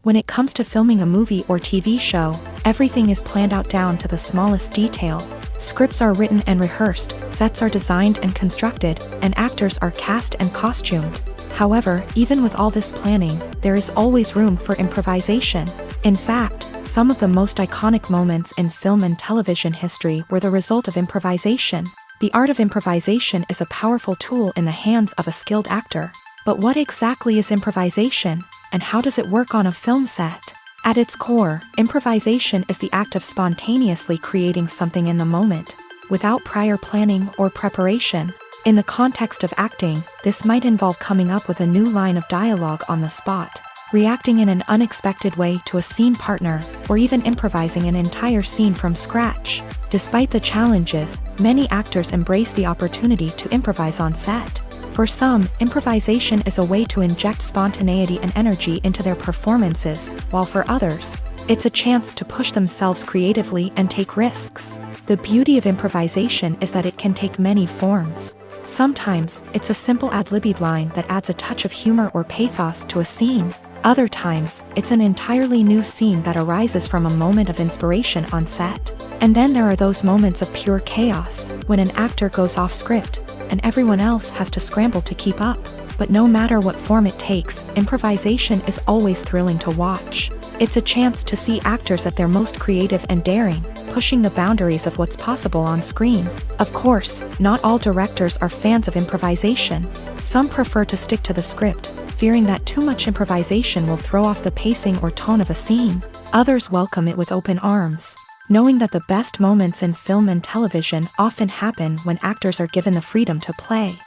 When it comes to filming a movie or TV show, everything is planned out down to the smallest detail. Scripts are written and rehearsed, sets are designed and constructed, and actors are cast and costumed. However, even with all this planning, there is always room for improvisation. In fact, some of the most iconic moments in film and television history were the result of improvisation. The art of improvisation is a powerful tool in the hands of a skilled actor. But what exactly is improvisation, and how does it work on a film set? At its core, improvisation is the act of spontaneously creating something in the moment, without prior planning or preparation. In the context of acting, this might involve coming up with a new line of dialogue on the spot, reacting in an unexpected way to a scene partner, or even improvising an entire scene from scratch. Despite the challenges, many actors embrace the opportunity to improvise on set. For some, improvisation is a way to inject spontaneity and energy into their performances, while for others, it's a chance to push themselves creatively and take risks. The beauty of improvisation is that it can take many forms. Sometimes, it's a simple ad-libbed line that adds a touch of humor or pathos to a scene. Other times, it's an entirely new scene that arises from a moment of inspiration on set. And then there are those moments of pure chaos, when an actor goes off script, and everyone else has to scramble to keep up. But no matter what form it takes, improvisation is always thrilling to watch. It's a chance to see actors at their most creative and daring, pushing the boundaries of what's possible on screen. Of course, not all directors are fans of improvisation. Some prefer to stick to the script, fearing that too much improvisation will throw off the pacing or tone of a scene. Others welcome it with open arms, knowing that the best moments in film and television often happen when actors are given the freedom to play.